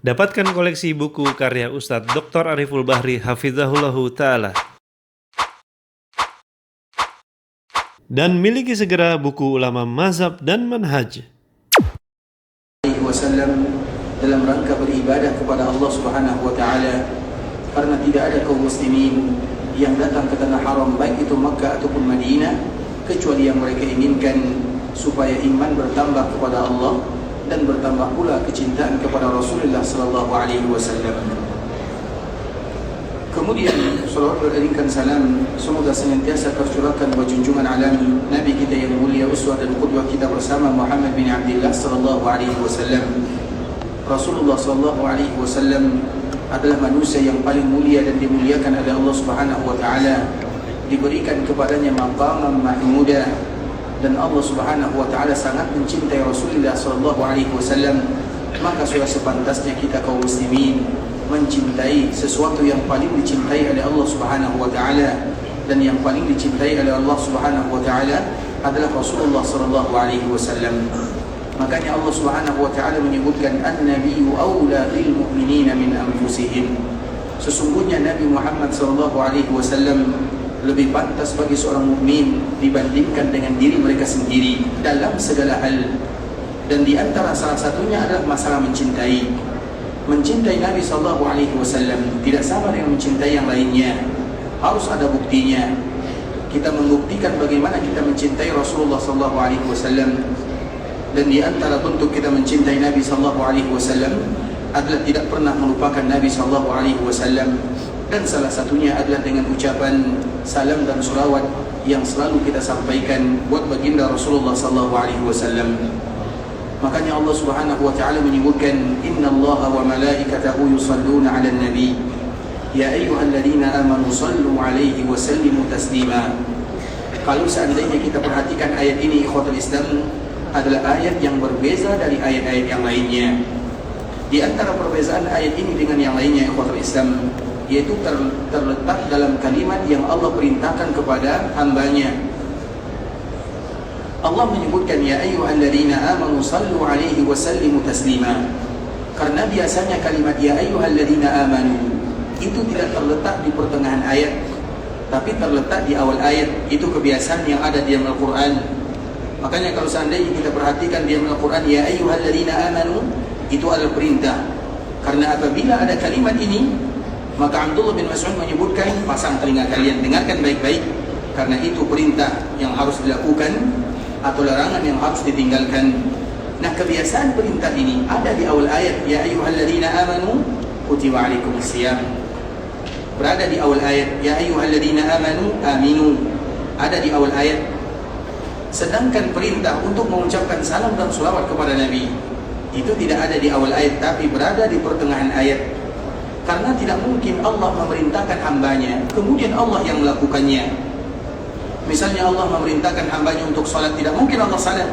Dapatkan koleksi buku karya Ustadz Dr. Ariful Bahri Hafizahullahu Ta'ala. Dan miliki segera buku Ulama Mazhab dan Manhaj. Wasallam dalam rangka beribadah kepada Allah Subhanahu wa Ta'ala, karena tidak ada kaum muslimin yang datang ke tanah haram baik itu Makkah ataupun Madinah kecuali yang mereka inginkan supaya iman bertambah kepada Allah dan bertambah pula kecintaan kepada Rasulullah sallallahu alaihi wasallam. Kemudian salawat beriringkan salam semoga senantiasa tercurahkan buat junjungan alam Nabi kita yang mulia, uswah dan qudwah kita bersama Muhammad bin Abdullah sallallahu alaihi wasallam. Rasulullah sallallahu alaihi wasallam adalah manusia yang paling mulia dan dimuliakan oleh Allah Subhanahu wa taala, diberikan kepadanya maqamam mahmudah, dan Allah Subhanahu wa taala sangat mencintai Rasulullah sallallahu alaihi wasallam. Maka sudah sepantasnya kita kaum muslimin mencintai sesuatu yang paling dicintai oleh Allah Subhanahu wa taala, dan yang paling dicintai oleh Allah Subhanahu wa taala adalah Rasulullah sallallahu alaihi wasallam. Makanya Allah Subhanahu wa taala menyebutkan an-nabiyyu aula bil mu'minina min anfusihim. Sesungguhnya Nabi Muhammad sallallahu alaihi wasallam lebih pantas bagi seorang mukmin dibandingkan dengan diri mereka sendiri dalam segala hal. Dan di antara salah satunya adalah masalah mencintai. Mencintai Nabi sallallahu alaihi wasallam tidak sama dengan mencintai yang lainnya. Harus ada buktinya. Kita membuktikan bagaimana kita mencintai Rasulullah sallallahu alaihi wasallam. Dan di antara bentuk kita mencintai Nabi sallallahu alaihi wasallam adalah tidak pernah melupakan Nabi sallallahu alaihi wasallam. Dan salah satunya adalah dengan ucapan salam dan salawat yang selalu kita sampaikan buat baginda Rasulullah sallallahu alaihi wasallam. Makanya Allah Subhanahu wa taala menyebutkan innallaha wa malaikatahu yusalluna 'alan nabi ya ayyuhalladzina amanu sallu 'alaihi wa sallimu taslima. Kalau seandainya kita perhatikan ayat ini, ikhwatul Islam, adalah ayat yang berbeza dari ayat-ayat yang lainnya. Di antara perbezaan ayat ini dengan yang lainnya, ikhwatul Islam, yaitu terletak dalam kalimat yang Allah perintahkan kepada hambanya. Allah menyebutkan ya ayyuhalladzina amanu sallu alaihi wa sallimu taslima. Karena biasanya kalimat ya ayyuhalladzina amanu itu tidak terletak di pertengahan ayat, tapi terletak di awal ayat. Itu kebiasaan yang ada di dalam Al-Quran. Makanya kalau seandainya kita perhatikan di dalam Al-Quran ya ayyuhalladzina amanu, itu adalah perintah. Karena apabila ada kalimat ini, maka Abdullah bin Mas'ud menyebutkan, pasang telinga kalian, dengarkan baik-baik, karena itu perintah yang harus dilakukan atau larangan yang harus ditinggalkan. Nah, kebiasaan perintah ini ada di awal ayat ya ayyuhalladzina amanu kutiba alaikumusiyam. Berada di awal ayat ya ayyuhalladzina amanu aminu, ada di awal ayat. Sedangkan perintah untuk mengucapkan salam dan selawat kepada Nabi itu tidak ada di awal ayat, tapi berada di pertengahan ayat. Karena tidak mungkin Allah memerintahkan hambanya kemudian Allah yang melakukannya. Misalnya Allah memerintahkan hambanya untuk salat, tidak mungkin Allah salat.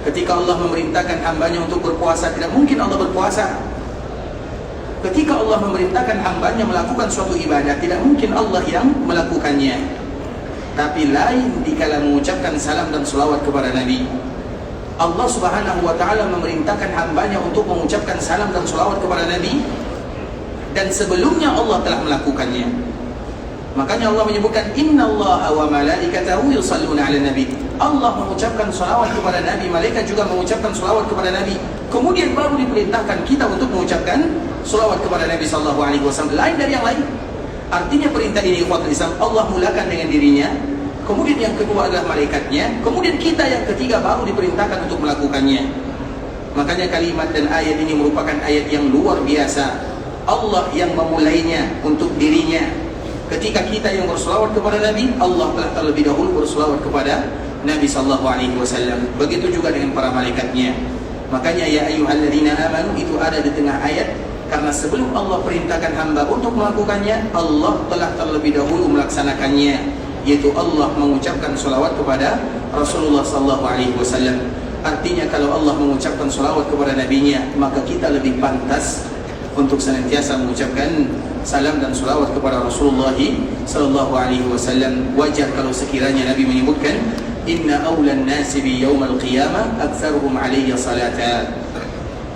Ketika Allah memerintahkan hambanya untuk berpuasa, tidak mungkin Allah berpuasa. Ketika Allah memerintahkan hambanya melakukan suatu ibadah, tidak mungkin Allah yang melakukannya. Tapi lain dikala mengucapkan salam dan selawat kepada Nabi. Allah Subhanahu wa taala memerintahkan hambanya untuk mengucapkan salam dan selawat kepada Nabi, dan sebelumnya Allah telah melakukannya. Makanya Allah menyebutkan innallaha wa malaikatahu yusalluna 'alan nabi. Allah mengucapkan salawat kepada Nabi, malaikat juga mengucapkan salawat kepada Nabi. Kemudian baru diperintahkan kita untuk mengucapkan salawat kepada Nabi sallallahu alaihi wasallam, lain dari yang lain. Artinya perintah ini, ikhwatul Islam, Allah mulakan dengan dirinya, kemudian yang kedua adalah malaikatnya, kemudian kita yang ketiga baru diperintahkan untuk melakukannya. Makanya kalimat dan ayat ini merupakan ayat yang luar biasa. Allah yang memulainya untuk dirinya. Ketika kita yang berselawat kepada Nabi, Allah telah terlebih dahulu berselawat kepada Nabi sallallahu alaihi wasallam. Begitu juga dengan para malaikatnya. Makanya ya ayyuhalladzina amanu itu ada di tengah ayat, karena sebelum Allah perintahkan hamba untuk melakukannya, Allah telah terlebih dahulu melaksanakannya, yaitu Allah mengucapkan selawat kepada Rasulullah sallallahu alaihi wasallam. Artinya kalau Allah mengucapkan selawat kepada nabinya, maka kita lebih pantas untuk senantiasa mengucapkan salam dan salawat kepada Rasulullah sallallahu alaihi wasallam. Wajar kalau sekiranya Nabi menyebutkan inna awlan nasi bi yaumal qiyamah aktsaruhum alayya salata.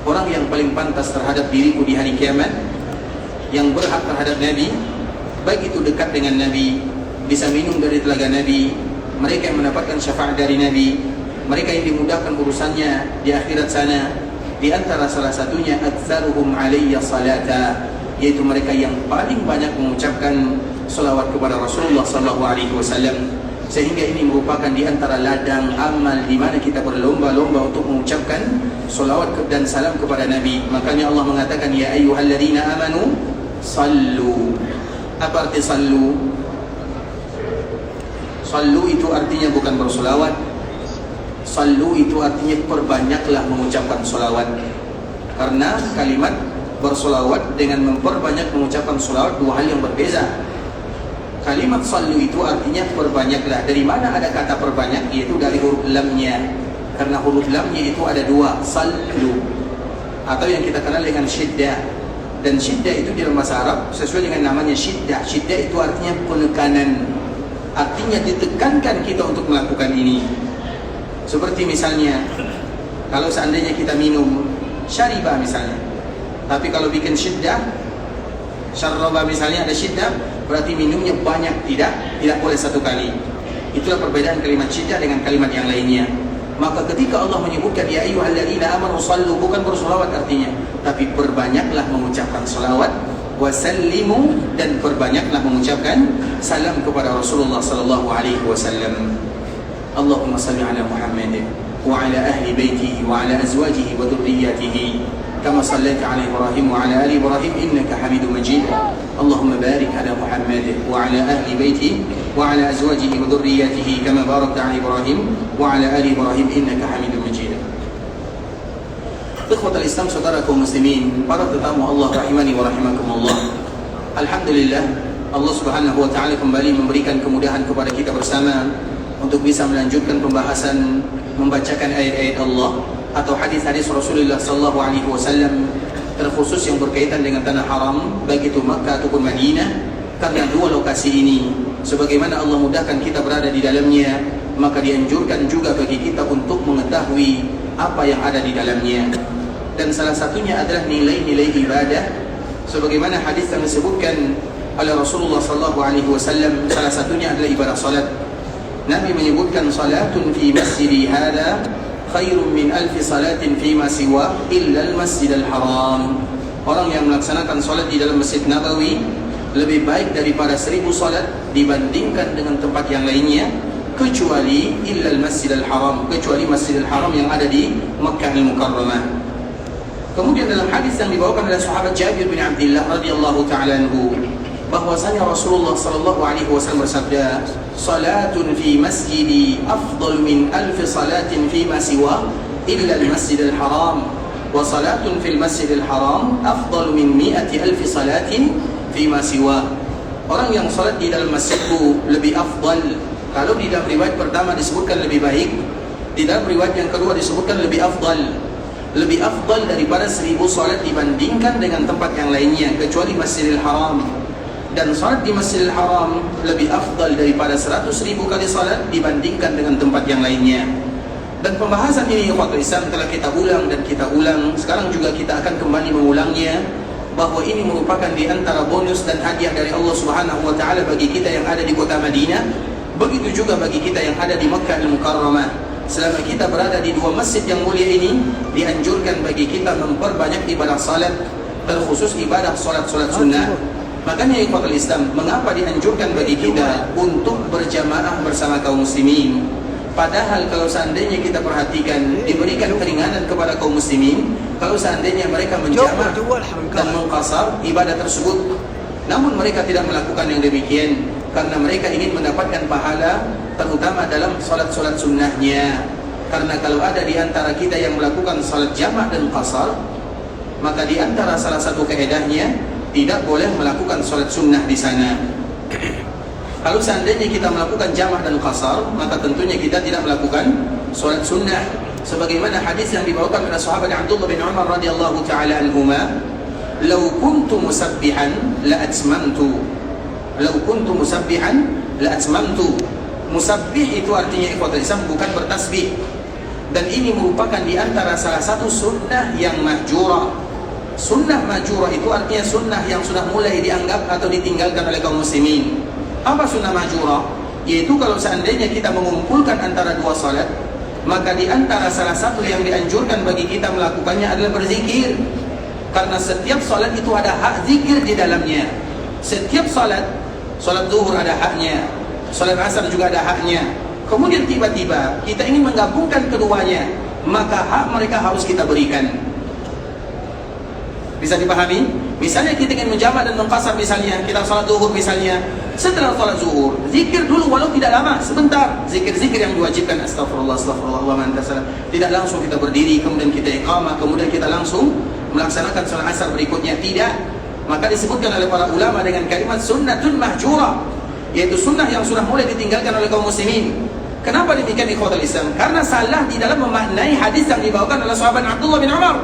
orang yang paling pantas terhadap diriku di hari kiamat, yang berhak terhadap Nabi, baik itu dekat dengan Nabi, bisa minum dari telaga Nabi, mereka yang mendapatkan syafaat dari Nabi, mereka yang dimudahkan urusannya di akhirat sana. Di antara salah satunya aktsaruhum alayya salata, yaitu mereka yang paling banyak mengucapkan salawat kepada Rasulullah sallallahu alaihi wasallam. Sehingga ini merupakan di antara ladang amal di mana kita berlomba-lomba untuk mengucapkan salawat dan salam kepada Nabi. Makanya Allah mengatakan, ya ayyuhalladzina amanu sallu. Apa arti sallu? Sallu itu artinya bukan bersolawat. Sallu itu artinya perbanyaklah mengucapkan solawat. Karena kalimat bersolawat dengan memperbanyak mengucapkan solawat dua hal yang berbeza. Kalimat sallu itu artinya perbanyaklah. Dari mana ada kata perbanyak? Yaitu dari huruf lamnya. Karena huruf lamnya itu ada dua, sallu, atau yang kita kenal dengan syiddah. Dan syiddah itu di dalam bahasa Arab sesuai dengan namanya syiddah. Syiddah itu artinya penekanan. Artinya ditekankan kita untuk melakukan ini. Seperti misalnya, kalau seandainya kita minum syaribah misalnya, tapi kalau bikin syiddah, syarrabah misalnya ada syiddah, berarti minumnya banyak, tidak boleh satu kali. Itulah perbedaan kalimat syiddah dengan kalimat yang lainnya. Maka ketika Allah menyebutkan ya ayyuhalladzina amanu sallu, bukan bersolawat artinya, tapi perbanyaklah mengucapkan salawat, wasallimu, dan perbanyaklah mengucapkan salam kepada Rasulullah sallallahu alaihi wasallam. Allahumma salli ala Muhammad wa ala ahli baitihi wa ala azwajihi wa dhurriyyatihi kama sallaita ala Ibrahim wa ala ali Ibrahim innaka Hamidum Majid. Allahumma barik ala Muhammad wa ala ahli baitihi wa ala azwajihi wa dhurriyyatihi kama barakta ala Ibrahim wa ala ali Ibrahim innaka Hamidum Majid. Ikhwatal Islam, saudara kaum muslimin, para tetamu Allah rahimani wa rahimakumullah. Alhamdulillah, Allah Subhanahu wa taala kembali memberikan kemudahan kepada kita bersama untuk bisa melanjutkan pembahasan membacakan ayat-ayat Allah atau hadis-hadis Rasulullah sallallahu alaihi wasallam, terkhusus yang berkaitan dengan tanah haram, baik itu Makkah ataupun Madinah. Karena dua lokasi ini, sebagaimana Allah mudahkan kita berada di dalamnya, maka dianjurkan juga bagi kita untuk mengetahui apa yang ada di dalamnya. Dan salah satunya adalah nilai-nilai ibadah, sebagaimana hadis yang disebutkan oleh Rasulullah sallallahu alaihi wasallam. Salah satunya adalah ibadah salat. Nabi menyebutkan salatun fi masjidi hadha khairun min alfi salatin fi ma siwa illa al-masjidil haram. Orang yang melaksanakan salat di dalam Masjid Nabawi lebih baik daripada 1000 salat dibandingkan dengan tempat yang lainnya, kecuali illa al-masjidil haram, kecuali Masjidil Haram yang ada di Makkah al-Mukarramah. Kemudian dalam hadis yang dibawakan oleh sahabat Jabir bin Abdullah radhiyallahu taala anhu, bahwasanya Rasulullah sallallahu alaihi wasallam bersabda, salatun fi masjidi afdal min alfi salatin fi ma siwa illa al-masjidil haram, wa salatun fil masjidil haram afdal min 100,000 salatin fi ma siwa. Orang yang salat di dalam masjidku lebih afdal. Kalau di dalam riwayat pertama disebutkan lebih baik, di dalam riwayat yang kedua disebutkan lebih afdal. Lebih afdal daripada 1000 salat dibandingkan dengan tempat yang lainnya, kecuali Masjidil Haram. Dan salat di Masjidil Haram lebih afdal daripada 100,000 kali salat dibandingkan dengan tempat yang lainnya. Dan pembahasan ini ikhwatul Islam telah kita ulang dan kita ulang. Sekarang juga kita akan kembali mengulangnya, bahwa ini merupakan di antara bonus dan hadiah dari Allah Subhanahu wa taala bagi kita yang ada di kota Madinah. Begitu juga bagi kita yang ada di Makkah al-Mukarramah. Selama kita berada di dua masjid yang mulia ini, dianjurkan bagi kita memperbanyak ibadah salat, terkhusus ibadah salat-salat sunnah. Makanya ikhwatul Islam, mengapa dianjurkan bagi kita untuk berjamaah bersama kaum muslimin? Padahal kalau seandainya kita perhatikan, diberikan keringanan kepada kaum muslimin kalau seandainya mereka menjamaah dan mengqasar ibadah tersebut. Namun mereka tidak melakukan yang demikian karena mereka ingin mendapatkan pahala, terutama dalam salat-salat sunnahnya. Karena kalau ada di antara kita yang melakukan salat jamak dan qasar, maka di antara salah satu kaedahnya tidak boleh melakukan salat sunnah di sana. Kalau seandainya kita melakukan jamak dan qasar, maka tentunya kita tidak melakukan salat sunnah. Sebagaimana hadis yang dibawakan oleh sahabat Abdullah bin Umar radhiyallahu taala anhuma, "Law kuntu musabbihan la atmamtu." Law kuntu musabbihan la atmamtu. Musabbih itu artinya ikhwatul Islam bukan bertasbih. Dan ini merupakan di antara salah satu sunnah yang mahjurah. Sunnah mahjurah itu artinya sunnah yang sudah mulai dianggap atau ditinggalkan oleh kaum muslimin. Apa sunnah mahjurah? Yaitu kalau seandainya kita mengumpulkan antara dua salat, maka di antara salah satu yang dianjurkan bagi kita melakukannya adalah berzikir. Karena setiap salat itu ada hak zikir di dalamnya. Setiap salat zuhur ada haknya, salat asar juga ada haknya. Kemudian tiba-tiba kita ingin menggabungkan keduanya, maka hak mereka harus kita berikan. Bisa dipahami? Misalnya kita ingin menjamak dan mengqasar, misalnya kita salat zuhur misalnya, setelah salat zuhur zikir dulu walau tidak lama, sebentar. Zikir-zikir yang diwajibkan, astagfirullah, astagfirullah wa man tasalam. Tidak langsung kita berdiri kemudian kita iqamah, kemudian kita langsung melaksanakan salat asar berikutnya, tidak. Maka disebutkan oleh para ulama dengan kalimat sunnatun mahjurah, yaitu sunnah yang sudah mulai ditinggalkan oleh kaum muslimin. Kenapa demikian ikhwatul Islam? Karena salah di dalam memaknai hadis yang dibawakan oleh sahabat Abdullah bin Umar.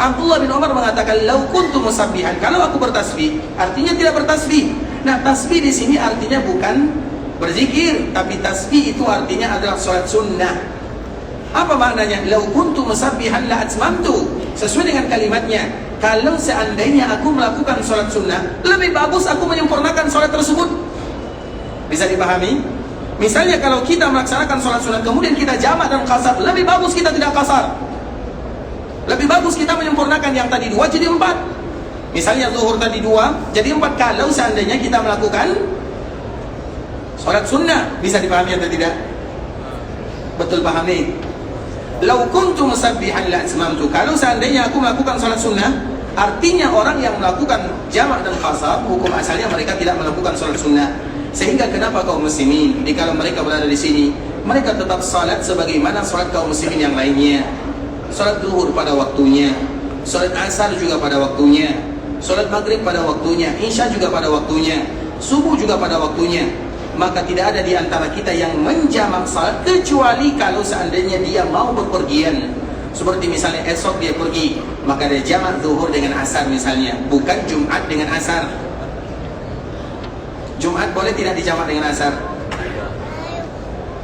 Abdullah bin Umar mengatakan, "Lau kuntu musabbihan." Kalau aku bertasbih, artinya tidak bertasbih. Nah, tasbih di sini artinya bukan berzikir, tapi tasbih itu artinya adalah salat sunnah. Apa maknanya? "Lau kuntu musabbihan la atmamtu." Sesuai dengan kalimatnya, kalau seandainya aku melakukan salat sunnah, lebih bagus aku menyempurnakan salat tersebut. Bisa dipahami? Misalnya kalau kita melaksanakan salat sunnah kemudian kita jamak dan qasar, lebih bagus kita tidak qasar. Lebih bagus kita menyempurnakan yang tadi 2 jadi 4. Misalnya zuhur tadi 2 jadi 4 kalau seandainya kita melakukan salat sunnah. Bisa dipahami atau tidak? Betul pahami? "Lau kuntu musabbihan la atmamtu." Kalau seandainya aku melakukan salat sunnah, artinya orang yang melakukan jamak dan qasar hukum asalnya mereka tidak melakukan salat sunnah. Sehingga kenapa kaum muslimin kalau mereka berada di sini, mereka tetap salat sebagaimana salat kaum muslimin yang lainnya. Salat zuhur pada waktunya, salat asar juga pada waktunya, salat maghrib pada waktunya, isya juga pada waktunya, subuh juga pada waktunya. Maka tidak ada di antara kita yang menjamak salat kecuali kalau seandainya dia mau berpergian. Seperti misalnya esok dia pergi, maka dia jamak zuhur dengan asar misalnya, bukan Jumat dengan asar. Jumat boleh tidak dijamak dengan asar?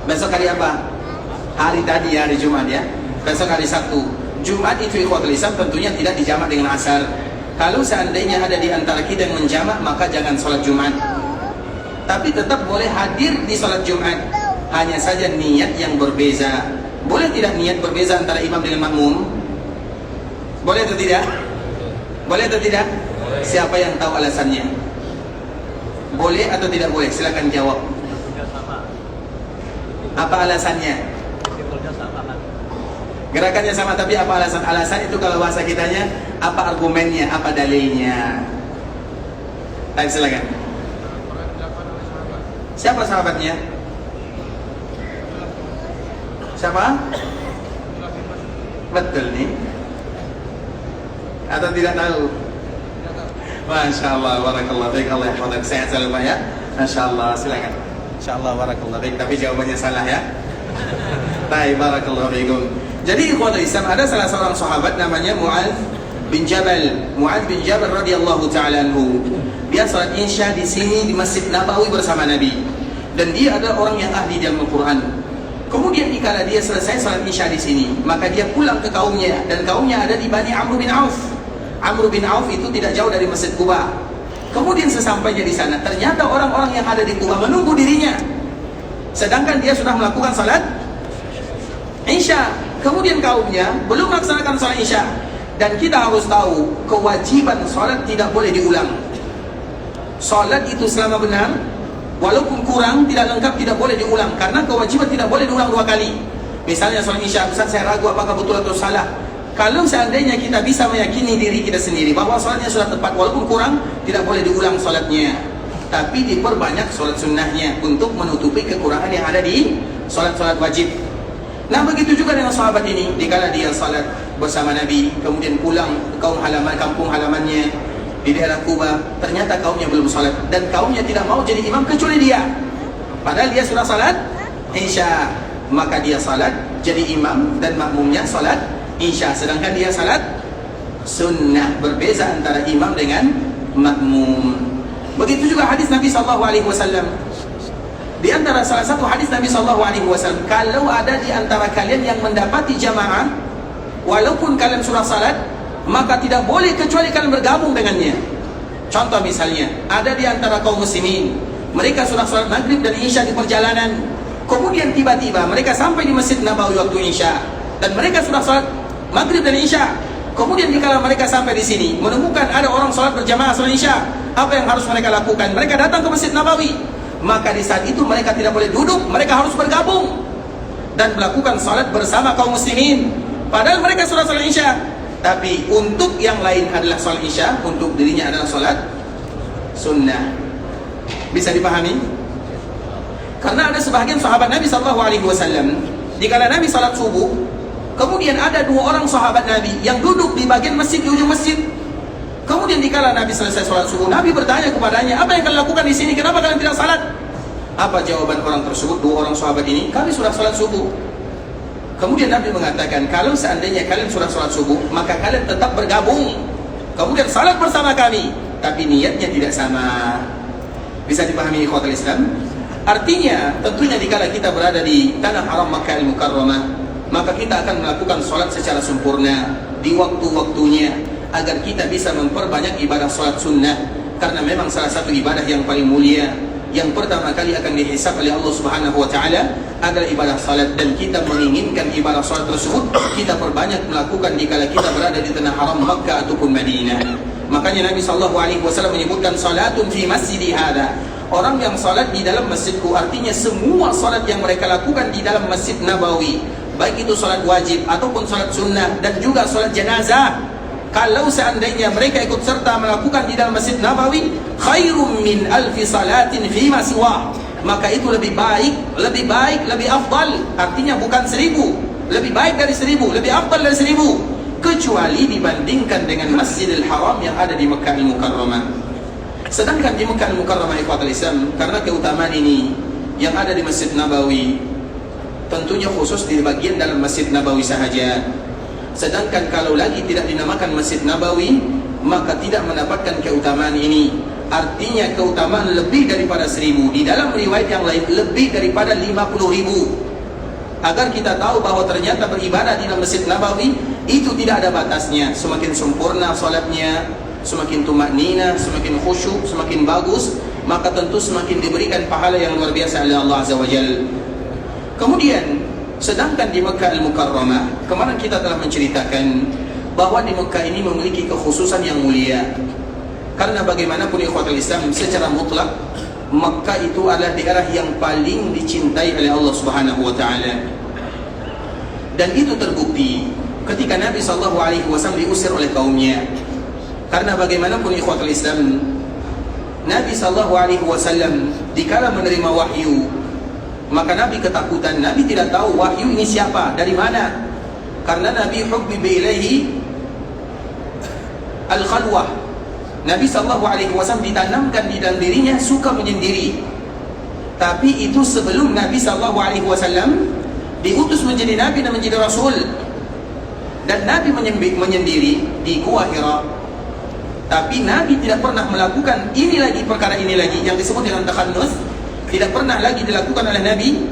Besok hari apa? Hari tadi, hari Jumat ya. Besok hari Sabtu. Jumat itu ikhwatul Islam tentunya tidak dijamak dengan asar. Kalau seandainya ada di antara kita yang menjamak, maka jangan sholat Jumat. Tapi tetap boleh hadir di sholat Jumat. Hanya saja niat yang berbeza. Boleh tidak niat berbeza antara imam dengan makmum? Boleh atau tidak? Boleh atau tidak? Siapa yang tahu alasannya? Boleh atau tidak boleh? Silakan jawab. Apa alasannya? Gerakannya sama, tapi apa alasan? Alasan itu kalau bahasa kitanya, apa argumennya, apa dalilnya? Baik, silakan. Siapa sahabatnya? Siapa? Betul nih? Atau tidak tahu? Masya Allah, barakallah, baik, Allah yang sehat selalu Pak ya. Masya Allah, silakan. Masya Allah, barakallah, baik, tapi jawabannya salah ya. Baik, barakallah, baikum. Jadi ikhwatul Islam, ada salah seorang sahabat namanya Mu'adz bin Jabal. Mu'adz bin Jabal radhiyallahu ta'ala anhu. Dia salat Isya di sini di Masjid Nabawi bersama Nabi. Dan dia adalah orang yang ahli dalam Al-Quran. Kemudian dikala dia selesai salat Isya di sini, maka dia pulang ke kaumnya, dan kaumnya ada di Bani Amr bin Auf. Amr bin Auf itu tidak jauh dari Masjid Quba. Kemudian sesampainya di sana, ternyata orang-orang yang ada di Quba menunggu dirinya, sedangkan dia sudah melakukan salat Isya. Kemudian kaumnya belum melaksanakan salat Isya. Dan kita harus tahu, kewajiban salat tidak boleh diulang. Salat itu selama benar, walaupun kurang, tidak lengkap, tidak boleh diulang. Karena kewajiban tidak boleh diulang 2 kali. Misalnya salat Isya, Ustaz saya ragu apakah betul atau salah. Kalau seandainya kita bisa meyakini diri kita sendiri bahwa salatnya sudah tepat, walaupun kurang, tidak boleh diulang salatnya. Tapi diperbanyak salat sunnahnya untuk menutupi kekurangan yang ada di salat-salat wajib. Nah begitu juga dengan sahabat ini, dikala dia salat bersama Nabi, kemudian pulang ke kampung halamannya di daerah Kuba, ternyata kaumnya belum salat, dan kaumnya tidak mau jadi imam kecuali dia. Padahal dia sudah salat Isya, maka dia salat jadi imam dan makmumnya salat Isya, sedangkan dia salat sunnah. Berbeza antara imam dengan makmum. Begitu juga hadis Nabi SAW. Di antara salah satu hadis Nabi SAW, kalau ada di antara kalian yang mendapati jamaah, walaupun kalian sudah salat, maka tidak boleh kecuali kalian bergabung dengannya. Contoh misalnya, ada di antara kaum muslimin, mereka sudah salat maghrib dan isya di perjalanan, kemudian tiba-tiba mereka sampai di Masjid Nabawi waktu isya, dan mereka sudah salat maghrib dan isya. Kemudian dikala mereka sampai di sini, menemukan ada orang salat berjamaah salat isya, apa yang harus mereka lakukan? Mereka datang ke Masjid Nabawi. Maka di saat itu mereka tidak boleh duduk, mereka harus bergabung dan melakukan salat bersama kaum muslimin. Padahal mereka sudah salat isya, tapi untuk yang lain adalah salat isya, untuk dirinya adalah salat sunnah. Bisa dipahami? Karena ada sebahagian sahabat Nabi SAW, dikala Nabi salat subuh, kemudian ada 2 orang sahabat Nabi yang duduk di bagian masjid, di ujung masjid. Kemudian dikala Nabi selesai sholat subuh, Nabi bertanya kepadanya, apa yang kalian lakukan di sini? Kenapa kalian tidak salat? Apa jawaban orang tersebut, 2 orang sahabat ini? Kami sudah sholat subuh. Kemudian Nabi mengatakan, kalau seandainya kalian sudah sholat subuh, maka kalian tetap bergabung, kemudian salat bersama kami, tapi niatnya tidak sama. Bisa dipahami ikhwatul Islam? Artinya, tentunya dikala kita berada di tanah haram Makkah Al-Mukarramah, maka kita akan melakukan sholat secara sempurna di waktu-waktunya, agar kita bisa memperbanyak ibadah sholat sunnah. Karena memang salah satu ibadah yang paling mulia, yang pertama kali akan dihisab oleh Allah Subhanahu wa Ta'ala adalah ibadah salat. Dan kita menginginkan ibadah salat tersebut kita perbanyak melakukan dikala kita berada di tanah haram Makkah ataupun Madinah. Makanya Nabi SAW menyebutkan salatun fi masjidi hadha, orang yang salat di dalam masjidku, artinya semua salat yang mereka lakukan di dalam Masjid Nabawi, baik itu salat wajib ataupun salat sunnah dan juga salat jenazah, kalau seandainya mereka ikut serta melakukan di dalam Masjid Nabawi, khairum min alfi salatin fima siwa, maka itu lebih baik, lebih afdal. Artinya bukan 1000, lebih baik dari 1000, lebih afdal dari 1000, kecuali dibandingkan dengan Masjidil Haram yang ada di Makkah Al-Mukarramah. Sedangkan di Makkah Al-Mukarramah ikhwatul Islam, karena keutamaan ini yang ada di Masjid Nabawi, tentunya khusus di bagian dalam Masjid Nabawi sahaja. Sedangkan kalau lagi tidak dinamakan Masjid Nabawi, maka tidak mendapatkan keutamaan ini. Artinya keutamaan lebih daripada 1000. Di dalam riwayat yang lain lebih daripada 50.000. Agar kita tahu bahwa ternyata beribadah di dalam Masjid Nabawi itu tidak ada batasnya. Semakin sempurna salatnya, semakin tumakninah, semakin khusyuk, semakin bagus, maka tentu semakin diberikan pahala yang luar biasa oleh Allah Azza wa Jalla. Kemudian, sedangkan di Makkah Al-Mukarramah, kemarin kita telah menceritakan bahwa di Makkah ini memiliki kekhususan yang mulia. Karena bagaimanapun ikhwatul Islam, secara mutlak Makkah itu adalah daerah yang paling dicintai oleh Allah Subhanahu wa Ta'ala. Dan itu terbukti ketika Nabi SAW diusir oleh kaumnya. Karena bagaimanapun ikhwatul Islam, Nabi SAW dikala menerima wahyu, maka Nabi ketakutan. Nabi tidak tahu wahyu ini siapa, dari mana. Karena Nabi hubbiba ilaihi al-khalwah. Nabi SAW ditanamkan di dalam dirinya suka menyendiri. Tapi itu sebelum Nabi SAW diutus menjadi Nabi dan menjadi Rasul. Dan Nabi menyendiri di Gua Hira. Tapi Nabi tidak pernah melakukan ini lagi, perkara ini lagi yang disebut dengan takhannus. Tidak pernah lagi dilakukan oleh Nabi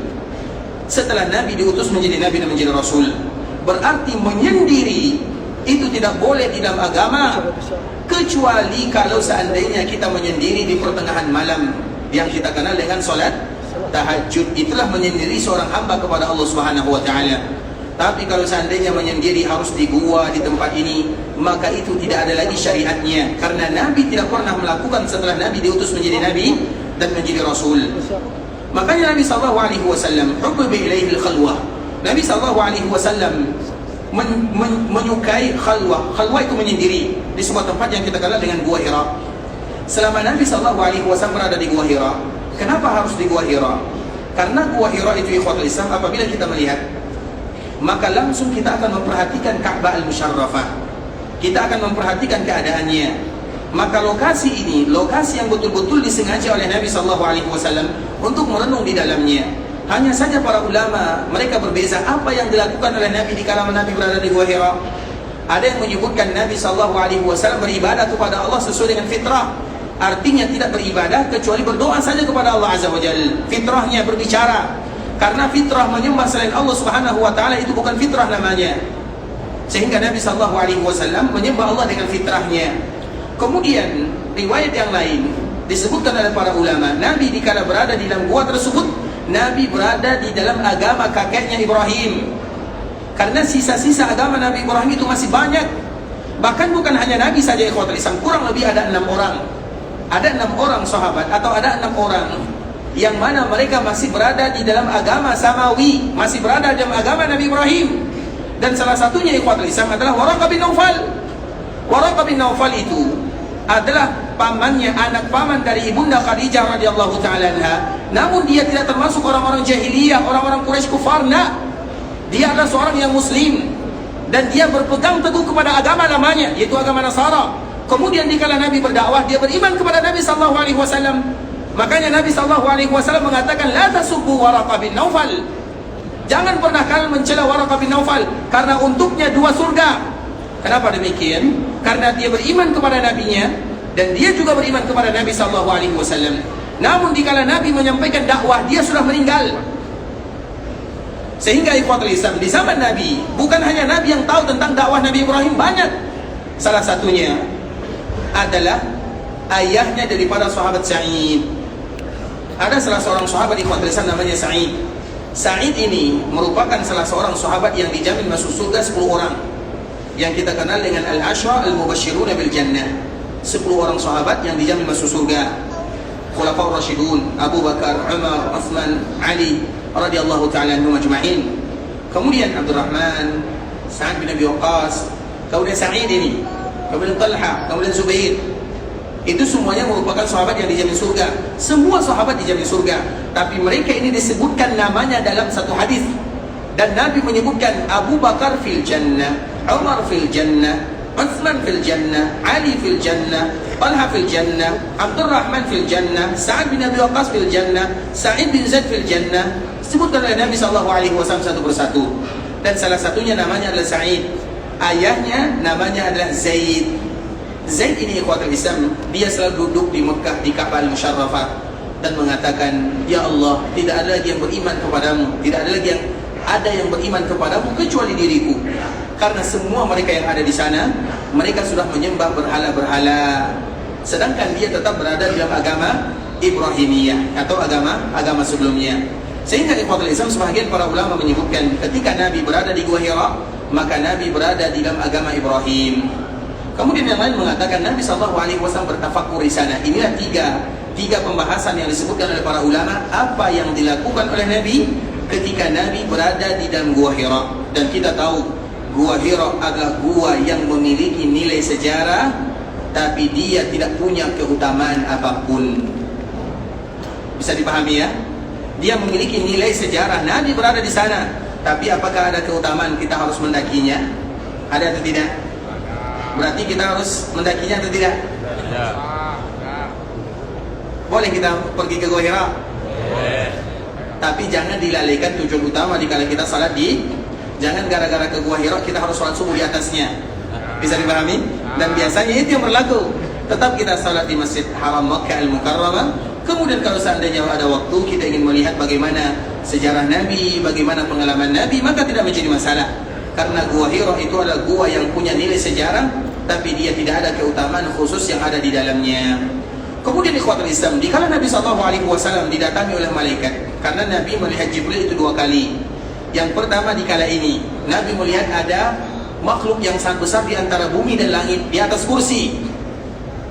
setelah Nabi diutus menjadi Nabi dan menjadi Rasul. Berarti menyendiri itu tidak boleh di dalam agama, kecuali kalau seandainya kita menyendiri di pertengahan malam, yang kita kenal dengan solat tahajud. Itulah menyendiri seorang hamba kepada Allah Subhanahu wa Ta'ala. Tapi kalau seandainya menyendiri harus di gua, di tempat ini, maka itu tidak ada lagi syariatnya. Karena Nabi tidak pernah melakukan setelah Nabi diutus menjadi Nabi dan menjadi Rasul. Makanya Nabi SAW hubbiba ilaihi al-khalwah. Nabi SAW menyukai khalwah. Khalwah itu menyendiri di sebuah tempat yang kita kenal dengan Gua Hira. Selama Nabi SAW berada di Gua Hira, kenapa harus di Gua Hira? Karena Gua Hira itu ikhwatul Islam, apabila kita melihat, maka langsung kita akan memperhatikan Ka'bah Al-Musharrafah. Kita akan memperhatikan keadaannya. Maka lokasi ini, lokasi yang betul-betul disengaja oleh Nabi SAW untuk merenung di dalamnya. Hanya saja para ulama, mereka berbeza apa yang dilakukan oleh Nabi di kala Nabi berada di Gua Hira. Ada yang menyebutkan Nabi SAW beribadah kepada Allah sesuai dengan fitrah. artinya tidak beribadah kecuali berdoa saja kepada Allah Azza wa Jalla. Fitrahnya berbicara, karena fitrah menyembah selain Allah Subhanahu wa taala itu bukan fitrah namanya. Sehingga Nabi sallallahu alaihi wasallam menyembah Allah dengan fitrahnya. Kemudian riwayat yang lain disebutkan oleh para ulama, Nabi dikala berada di dalam gua tersebut, Nabi berada di dalam agama kakeknya Ibrahim. Karena sisa-sisa agama Nabi Ibrahim itu masih banyak. Bahkan bukan hanya Nabi saja ikhwatul Islam, kurang lebih ada 6 orang. Ada 6 orang sahabat atau ada 6 orang yang mana mereka masih berada di dalam agama samawi, masih berada di dalam agama Nabi Ibrahim. Dan salah satunya ikhwatul Islam adalah Waraqah bin Naufal. Waraqah bin Naufal itu adalah pamannya, anak paman dari ibunda Khadijah radhiyallahu taala anha. Namun dia tidak termasuk orang-orang jahiliyah, orang-orang Quraisy kufar. Dia adalah seorang yang muslim dan dia berpegang teguh kepada agama lamanya, yaitu agama Nasara. Kemudian dikala Nabi berdakwah, dia beriman kepada Nabi sallallahu alaihi wasallam. Makanya Nabi sallallahu alaihi wasallam mengatakan, la tasubbu Waraqah bin Naufal. Jangan pernah kalian mencela Waraqah bin Naufal, karena untuknya 2 surga. Kenapa demikian? Karena dia beriman kepada nabinya dan dia juga beriman kepada Nabi sallallahu alaihi wasallam. Namun dikala Nabi menyampaikan dakwah, dia sudah meninggal. Sehingga ikhwatul Islam, di zaman Nabi bukan hanya Nabi yang tahu tentang dakwah Nabi Ibrahim, banyak. Salah satunya adalah ayahnya daripada sahabat Sa'id. Ada salah seorang sahabat ikhwatul Islam namanya Sa'id. Sa'id ini merupakan salah seorang sahabat yang dijamin masuk surga 10 orang, yang kita kenal dengan Al-Ashra Al-Mubashshiruna bil Jannah. 10 orang sahabat yang dijamin masuk surga. Khulafaur Rasyidun, Abu Bakar, Umar, Utsman, Ali radhiyallahu ta'ala anhum ajma'in. Kemudian Abdurrahman, Sa'ad bin Abi Waqqas, kemudian Sa'id ini, kemudian Talha, kemudian Zubair. Itu semuanya merupakan sahabat yang dijamin surga. Semua sahabat dijamin surga, tapi mereka ini disebutkan namanya dalam satu hadis. Dan Nabi menyebutkan Abu Bakar fil Jannah, Umar fil Jannah, Utsman fil Jannah, Ali fil Jannah, Talha fil Jannah, Abdurrahman fil Jannah, Sa'ad bin Abi Waqqas fil Jannah, Sa'id bin Zaid fil Jannah. Disebutkan oleh Nabi sallallahu alaihi wasallam satu persatu. Dan salah satunya namanya adalah Sa'id. Ayahnya namanya adalah Zaid. Zaid ini ikhwatul Islam, dia selalu duduk di Mekah di Ka'bah Al-Musyarrafah dan mengatakan, ya Allah, tidak ada lagi yang beriman kepadamu, tidak ada yang beriman kepadamu kecuali diriku. Karena semua mereka yang ada di sana, mereka sudah menyembah berhala-berhala, sedangkan dia tetap berada dalam agama Ibrahimiyah atau agama sebelumnya. Sehingga ikhwatul Islam, sebahagian para ulama menyebutkan ketika Nabi berada di Gua Hira, maka Nabi berada di dalam agama Ibrahim. Kemudian yang lain mengatakan Nabi SAW bertafakkur di sana. Inilah tiga pembahasan yang disebutkan oleh para ulama, apa yang dilakukan oleh Nabi ketika Nabi berada di dalam Gua Hira. Dan kita tahu Gua Hira adalah gua yang memiliki nilai sejarah, tapi dia tidak punya keutamaan apapun. Bisa dipahami ya? Dia memiliki nilai sejarah, Nabi berada di sana, tapi apakah ada keutamaan kita harus mendakinya? Ada atau tidak? Berarti kita harus mendakinya atau tidak? Tidak. Boleh kita pergi ke Gua Hira? Boleh. Tapi jangan dilalaikan tujuan utama dikala kita salat jangan gara-gara ke Gua Hira kita harus salat subuh di atasnya. Bisa dipahami? Dan biasanya itu yang berlaku. Tetap kita salat di Masjid Haram Makkah Al-Mukarramah. Kemudian kalau seandainya ada waktu kita ingin melihat bagaimana sejarah Nabi, bagaimana pengalaman Nabi, maka tidak menjadi masalah. Karena Gua Hira itu adalah gua yang punya nilai sejarah, tapi dia tidak ada keutamaan khusus yang ada di dalamnya. Kemudian ikhwatul Islam, dikala Nabi SAW didatangi oleh malaikat, karena Nabi melihat Jibril itu 2 kali. Yang pertama dikala ini, Nabi melihat ada makhluk yang sangat besar di antara bumi dan langit, di atas kursi.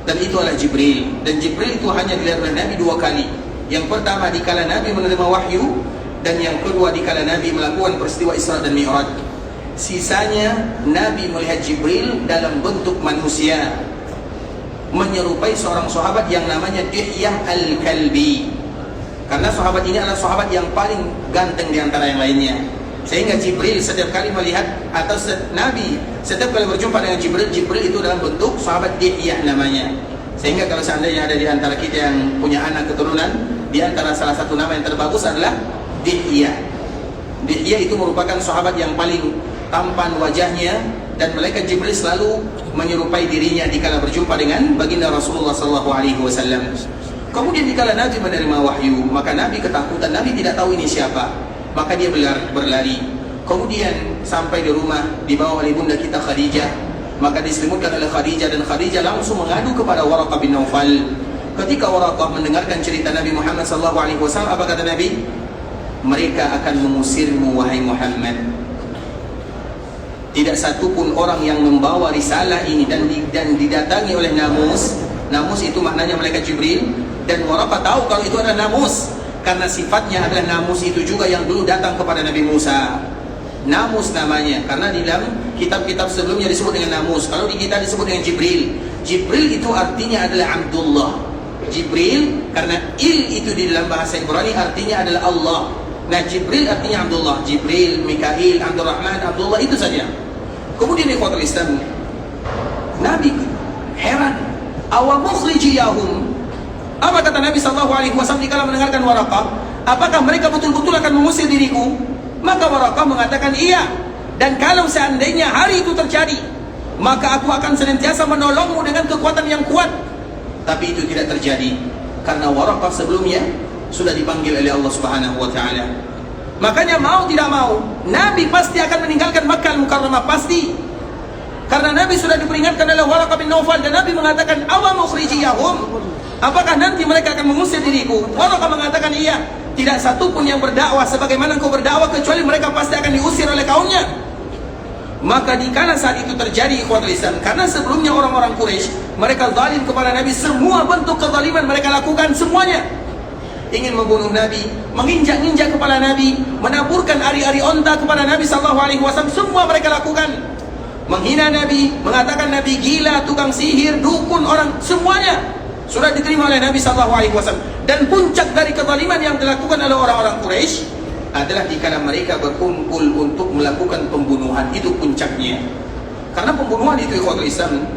Dan itu adalah Jibril. Dan Jibril itu hanya dilihat oleh Nabi 2 kali. Yang pertama dikala Nabi menerima wahyu, dan yang kedua dikala Nabi melakukan peristiwa Isra dan Mi'raj. Sisanya Nabi melihat Jibril dalam bentuk manusia, menyerupai seorang sahabat yang namanya Dihyah Al-Kalbi. Karena sahabat ini adalah sahabat yang paling ganteng di antara yang lainnya. Sehingga Jibril setiap kali melihat, atau Nabi setiap kali berjumpa dengan Jibril, Jibril itu dalam bentuk sahabat Dihyah namanya. Sehingga kalau seandainya ada di antara kita yang punya anak keturunan, di antara salah satu nama yang terbagus adalah Dihyah. Dihyah itu merupakan sahabat yang paling tampan wajahnya, dan malaikat Jibril selalu menyerupai dirinya dikala berjumpa dengan baginda Rasulullah SAW. Kemudian dikala Nabi menerima wahyu, maka Nabi ketakutan, Nabi tidak tahu ini siapa, maka dia berlari. Kemudian sampai di rumah, dibawa oleh bunda kita Khadijah, maka diselimutkan oleh Khadijah, dan Khadijah langsung mengadu kepada Waraqah bin Naufal. Ketika Waraqah mendengarkan cerita Nabi Muhammad SAW, apa kata Nabi? Mereka akan mengusirmu wahai Muhammad. Tidak satupun orang yang membawa risalah ini dan didatangi oleh namus. Namus itu maknanya malaikat Jibril, dan Waraqah tahu kalau itu adalah namus karena sifatnya adalah namus itu juga yang dulu datang kepada Nabi Musa. Namus namanya, karena di dalam kitab-kitab sebelumnya disebut dengan namus. Kalau di kita disebut dengan Jibril. Jibril itu artinya adalah Abdullah. Jibril, karena il itu di dalam bahasa Ibrani artinya adalah Allah. Nah, Jibril artinya Abdullah. Jibril, Mikail, Abdurrahman, Abdullah, itu saja. Kemudian ikhwatul Islam, Nabi heran, awamukhrijiyahum. Apa kata Nabi SAW dikala mendengarkan Waraqah? Apakah mereka betul-betul akan mengusir diriku? Maka Waraqah mengatakan iya. Dan kalau seandainya hari itu terjadi, maka aku akan senantiasa menolongmu dengan kekuatan yang kuat. Tapi itu tidak terjadi karena Waraqah sebelumnya sudah dipanggil oleh Allah Subhanahu wa taala. Makanya mau tidak mau, Nabi pasti akan meninggalkan Makkah Al-Mukarramah, pasti. Karena Nabi sudah diperingatkan oleh Waraqah bin Naufal, dan Nabi mengatakan, awamukhrijiyahum. Apakah nanti mereka akan mengusir diriku? Waraqah mengatakan iya. Tidak satupun yang berdakwah sebagaimana engkau berdakwah kecuali mereka pasti akan diusir oleh kaumnya. Maka dikala saat itu terjadi ikhwatul Islam, karena sebelumnya orang-orang Quraisy mereka zalim kepada Nabi, semua bentuk kezaliman mereka lakukan semuanya. Ingin membunuh Nabi, menginjak-injak kepala Nabi, menaburkan ari-ari onta kepada Nabi SAW, semua mereka lakukan. Menghina Nabi, mengatakan Nabi gila, tukang sihir, dukun, orang, semuanya sudah diterima oleh Nabi SAW. Dan puncak dari kezaliman yang dilakukan oleh orang-orang Quraisy adalah dikala mereka berkumpul untuk melakukan pembunuhan. Itu puncaknya. Karena pembunuhan itu ikhwatul Islam,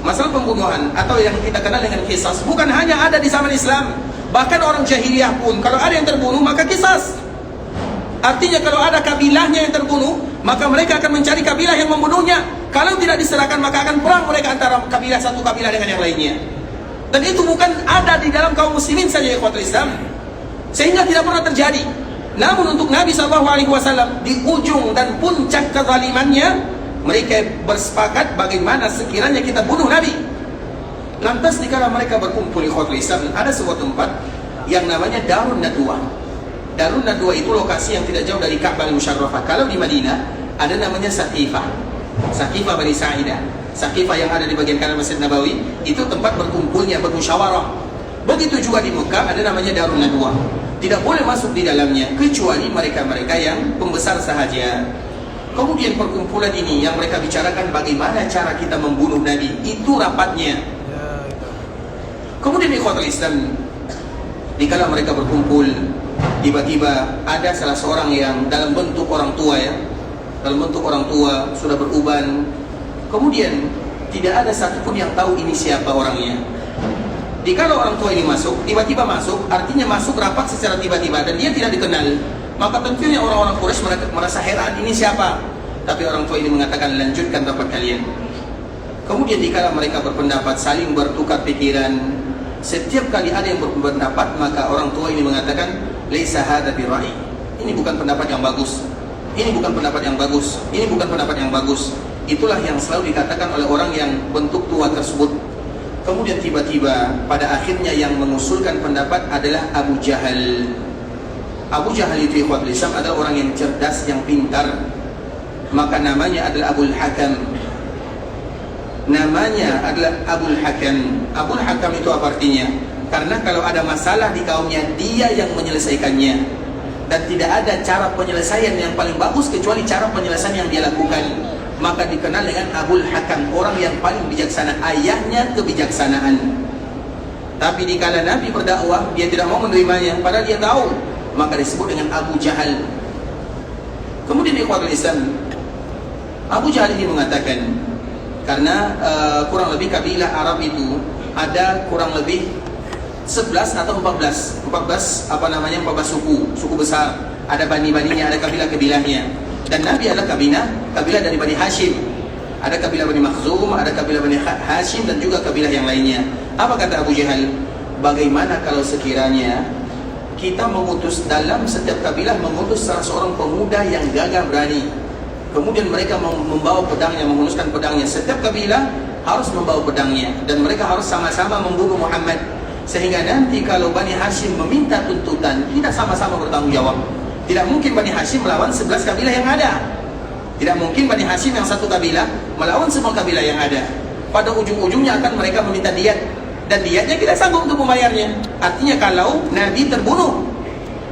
masalah pembunuhan atau yang kita kenal dengan qisas, bukan hanya ada di zaman Islam. Bahkan orang jahiliyah pun kalau ada yang terbunuh maka qisas. Artinya kalau ada kabilahnya yang terbunuh, maka mereka akan mencari kabilah yang membunuhnya. Kalau tidak diserahkan maka akan perang mereka antara kabilah satu kabilah dengan yang lainnya. Dan itu bukan ada di dalam kaum muslimin saja ikhwatul Islam, sehingga tidak pernah terjadi. Namun untuk Nabi SAW, di ujung dan puncak kezalimannya, mereka bersepakat bagaimana sekiranya kita bunuh Nabi. Lantas dikala mereka berkumpul ikhwatul Islam, ada sebuah tempat yang namanya Darun Nadwa. Darun Nadwa itu lokasi yang tidak jauh dari Ka'bah Al-Musyarrafah. Kalau di Madinah ada namanya Saqifah, Saqifah Bani Sa'idah. Saqifah yang ada di bagian kanan Masjid Nabawi, itu tempat berkumpulnya, bermusyawarah. Begitu juga di Mekah ada namanya Darun Nadwa. Tidak boleh masuk di dalamnya kecuali mereka-mereka yang pembesar sahaja. Kemudian perkumpulan ini yang mereka bicarakan bagaimana cara kita membunuh Nabi, itu rapatnya. Kemudian ikhwatul Islam, dikala mereka berkumpul, tiba-tiba ada salah seorang yang dalam bentuk orang tua, ya, dalam bentuk orang tua sudah beruban. Kemudian tidak ada satupun yang tahu ini siapa orangnya. Dikala orang tua ini masuk, tiba-tiba masuk, artinya masuk rapat secara tiba-tiba dan dia tidak dikenal, maka tentunya orang-orang Quraisy merasa heran, ini siapa? Tapi orang tua ini mengatakan, lanjutkan rapat kalian. Kemudian dikala mereka berpendapat, saling bertukar pikiran. Setiap kali ada yang berpendapat, maka orang tua ini mengatakan, laisa hadza birai. Ini bukan pendapat yang bagus. Ini bukan pendapat yang bagus. Ini bukan pendapat yang bagus. Itulah yang selalu dikatakan oleh orang yang bentuk tua tersebut. Kemudian tiba-tiba pada akhirnya yang mengusulkan pendapat adalah Abu Jahal. Abu Jahal itu ikhwatul Islam adalah orang yang cerdas, yang pintar. Maka namanya adalah Abul Hakam. Namanya adalah Abul Hakam. Abul Hakam itu apa artinya? Karena kalau ada masalah di kaumnya, dia yang menyelesaikannya. Dan tidak ada cara penyelesaian yang paling bagus kecuali cara penyelesaian yang dia lakukan. Maka dikenal dengan Abul Hakam, orang yang paling bijaksana. Ayahnya kebijaksanaan. Tapi dikala Nabi berdakwah, dia tidak mau menerimanya, padahal dia tahu. Maka disebut dengan Abu Jahal. Kemudian ikhwatul Islam, Abu Jahal ini mengatakan, karena kurang lebih kabilah Arab itu ada kurang lebih 11 atau 14 suku besar. Ada bani-baninya, ada kabilah-kabilahnya. Dan Nabi adalah kabilah dari Bani Hashim. Ada kabilah Bani Makhzum, ada kabilah Bani Hashim, dan juga kabilah yang lainnya. Apa kata Abu Jahal? Bagaimana kalau sekiranya kita mengutus dalam setiap kabilah, mengutus salah seorang pemuda yang gagah berani, kemudian mereka membawa pedangnya, menghunuskan pedangnya. Setiap kabilah harus membawa pedangnya, dan mereka harus sama-sama membunuh Muhammad, sehingga nanti kalau Bani Hashim meminta tuntutan, kita sama-sama bertanggung jawab. Tidak mungkin Bani Hashim melawan 11 kabilah yang ada. Tidak mungkin Bani Hashim yang satu kabilah melawan semua kabilah yang ada. Pada ujung-ujungnya akan mereka meminta diat, dan diatnya tidak sanggup untuk membayarnya. Artinya kalau Nabi terbunuh,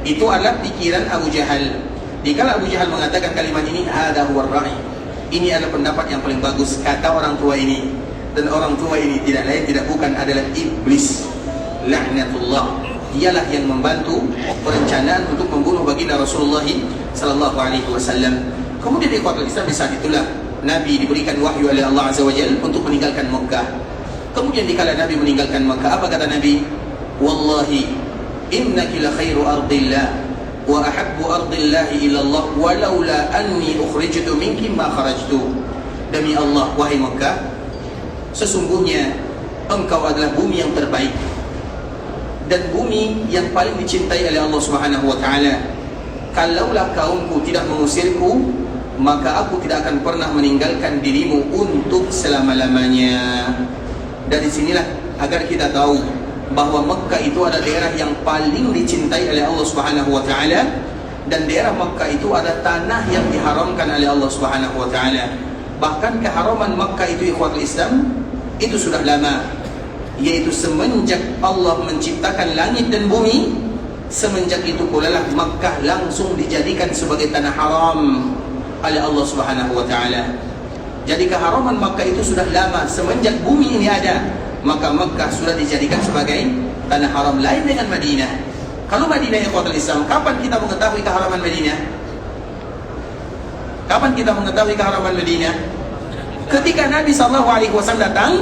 itu adalah pikiran Abu Jahal. Dikala Abu Jahal mengatakan kalimat ini, hadza huwa ar-ra'i, ini adalah pendapat yang paling bagus, kata orang tua ini. Dan orang tua ini tidak lain tidak bukan adalah iblis, laknatullah. Dialah yang membantu perencanaan untuk membunuh baginda Rasulullah sallallahu alaihi wasallam. Kemudian ikhwatul Islam, di saat itulah Nabi diberikan wahyu oleh Allah Azza wa Jalla untuk meninggalkan Mekah. Kemudian dikala Nabi meninggalkan Mekah, apa kata Nabi? Wallahi innaki la khairu ardillah wa ahabbu ardillahi ila Allah walaula anni ukhrijtu minki ma kharajtu. Demi Allah, wahai Mekah, sesungguhnya engkau adalah bumi yang terbaik dan bumi yang paling dicintai oleh Allah Subhanahu wa taala. Kalaulah kaumku tidak mengusirku, maka aku tidak akan pernah meninggalkan dirimu untuk selama-lamanya. Dari sinilah agar kita tahu bahwa Mekah itu adalah daerah yang paling dicintai oleh Allah Subhanahu wa taala, dan daerah Mekah itu adalah tanah yang diharamkan oleh Allah Subhanahu wa taala. Bahkan keharaman Mekah itu, ikhwatul Islam, itu sudah lama, yaitu semenjak Allah menciptakan langit dan bumi. Semenjak itu pula lah Mekah langsung dijadikan sebagai tanah haram oleh Allah Subhanahu wa taala. Jadi keharaman Makkah itu sudah lama, semenjak bumi ini ada, maka Makkah sudah dijadikan sebagai tanah haram, lain dengan Madinah. Kalau Madinah ya ikhwatul Islam, kapan kita mengetahui keharaman Madinah? Kapan kita mengetahui keharaman Madinah? Ketika Nabi SAW datang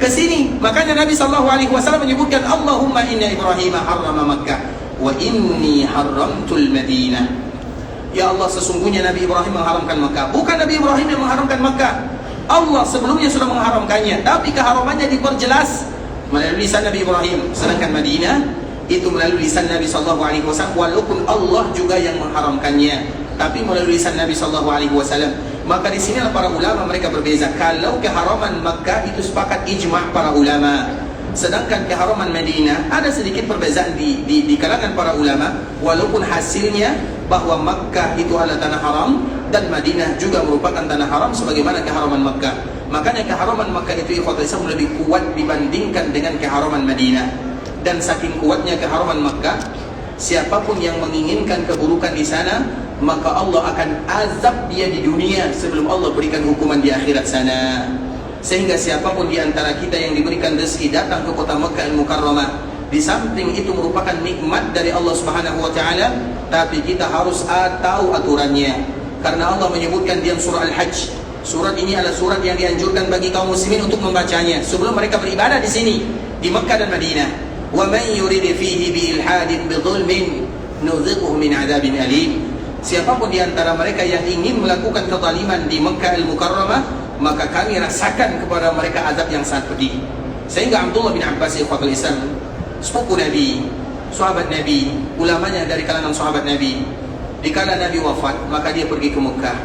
ke sini. Makanya Nabi SAW menyebutkan, Allahumma inna Ibrahim harrama Makkah wa inni haramtul Madinah. Ya Allah, sesungguhnya Nabi Ibrahim mengharamkan Makkah. Bukan Nabi Ibrahim yang mengharamkan Makkah, Allah sebelumnya sudah mengharamkannya, tapi keharamannya diperjelas melalui lisan Nabi Ibrahim. Sedangkan Madinah itu melalui lisan Nabi SAW, walaupun Allah juga yang mengharamkannya, tapi melalui lisan Nabi SAW. Maka di sinilah para ulama mereka berbeza. Kalau keharaman Makkah itu sepakat ijma' para ulama, sedangkan keharaman Madinah ada sedikit perbezaan di kalangan para ulama, walaupun hasilnya bahwa Makkah itu adalah tanah haram dan Madinah juga merupakan tanah haram sebagaimana keharaman Makkah. Makanya keharaman Makkah itu ikhwatul Islam lebih kuat dibandingkan dengan keharaman Madinah. Dan saking kuatnya keharaman Makkah, siapapun yang menginginkan keburukan di sana, maka Allah akan azab dia di dunia sebelum Allah berikan hukuman di akhirat sana. Sehingga siapapun di antara kita yang diberikan rezeki datang ke kota Makkah Al-Mukarramah, di samping itu merupakan nikmat dari Allah Subhanahu wa taala, tapi kita harus tahu aturannya. Karena Allah menyebutkan di surah Al-Hajj, surat ini adalah surat yang dianjurkan bagi kaum muslimin untuk membacanya sebelum mereka beribadah di sini, di Makkah dan Madinah. Wa man yurid fihi bi ilhadin bi dhulmin nuziquhu min adzabin alim. Siapapun di antara mereka yang ingin melakukan kezaliman di Makkah Al-Mukarramah, maka kami rasakan kepada mereka azab yang sangat pedih. Sehingga Abdullah bin Abbas ikhwatul Islam, sepupu Nabi, sahabat Nabi, ulamanya dari kalangan sahabat Nabi, dikala Nabi wafat, maka dia pergi ke Mekah.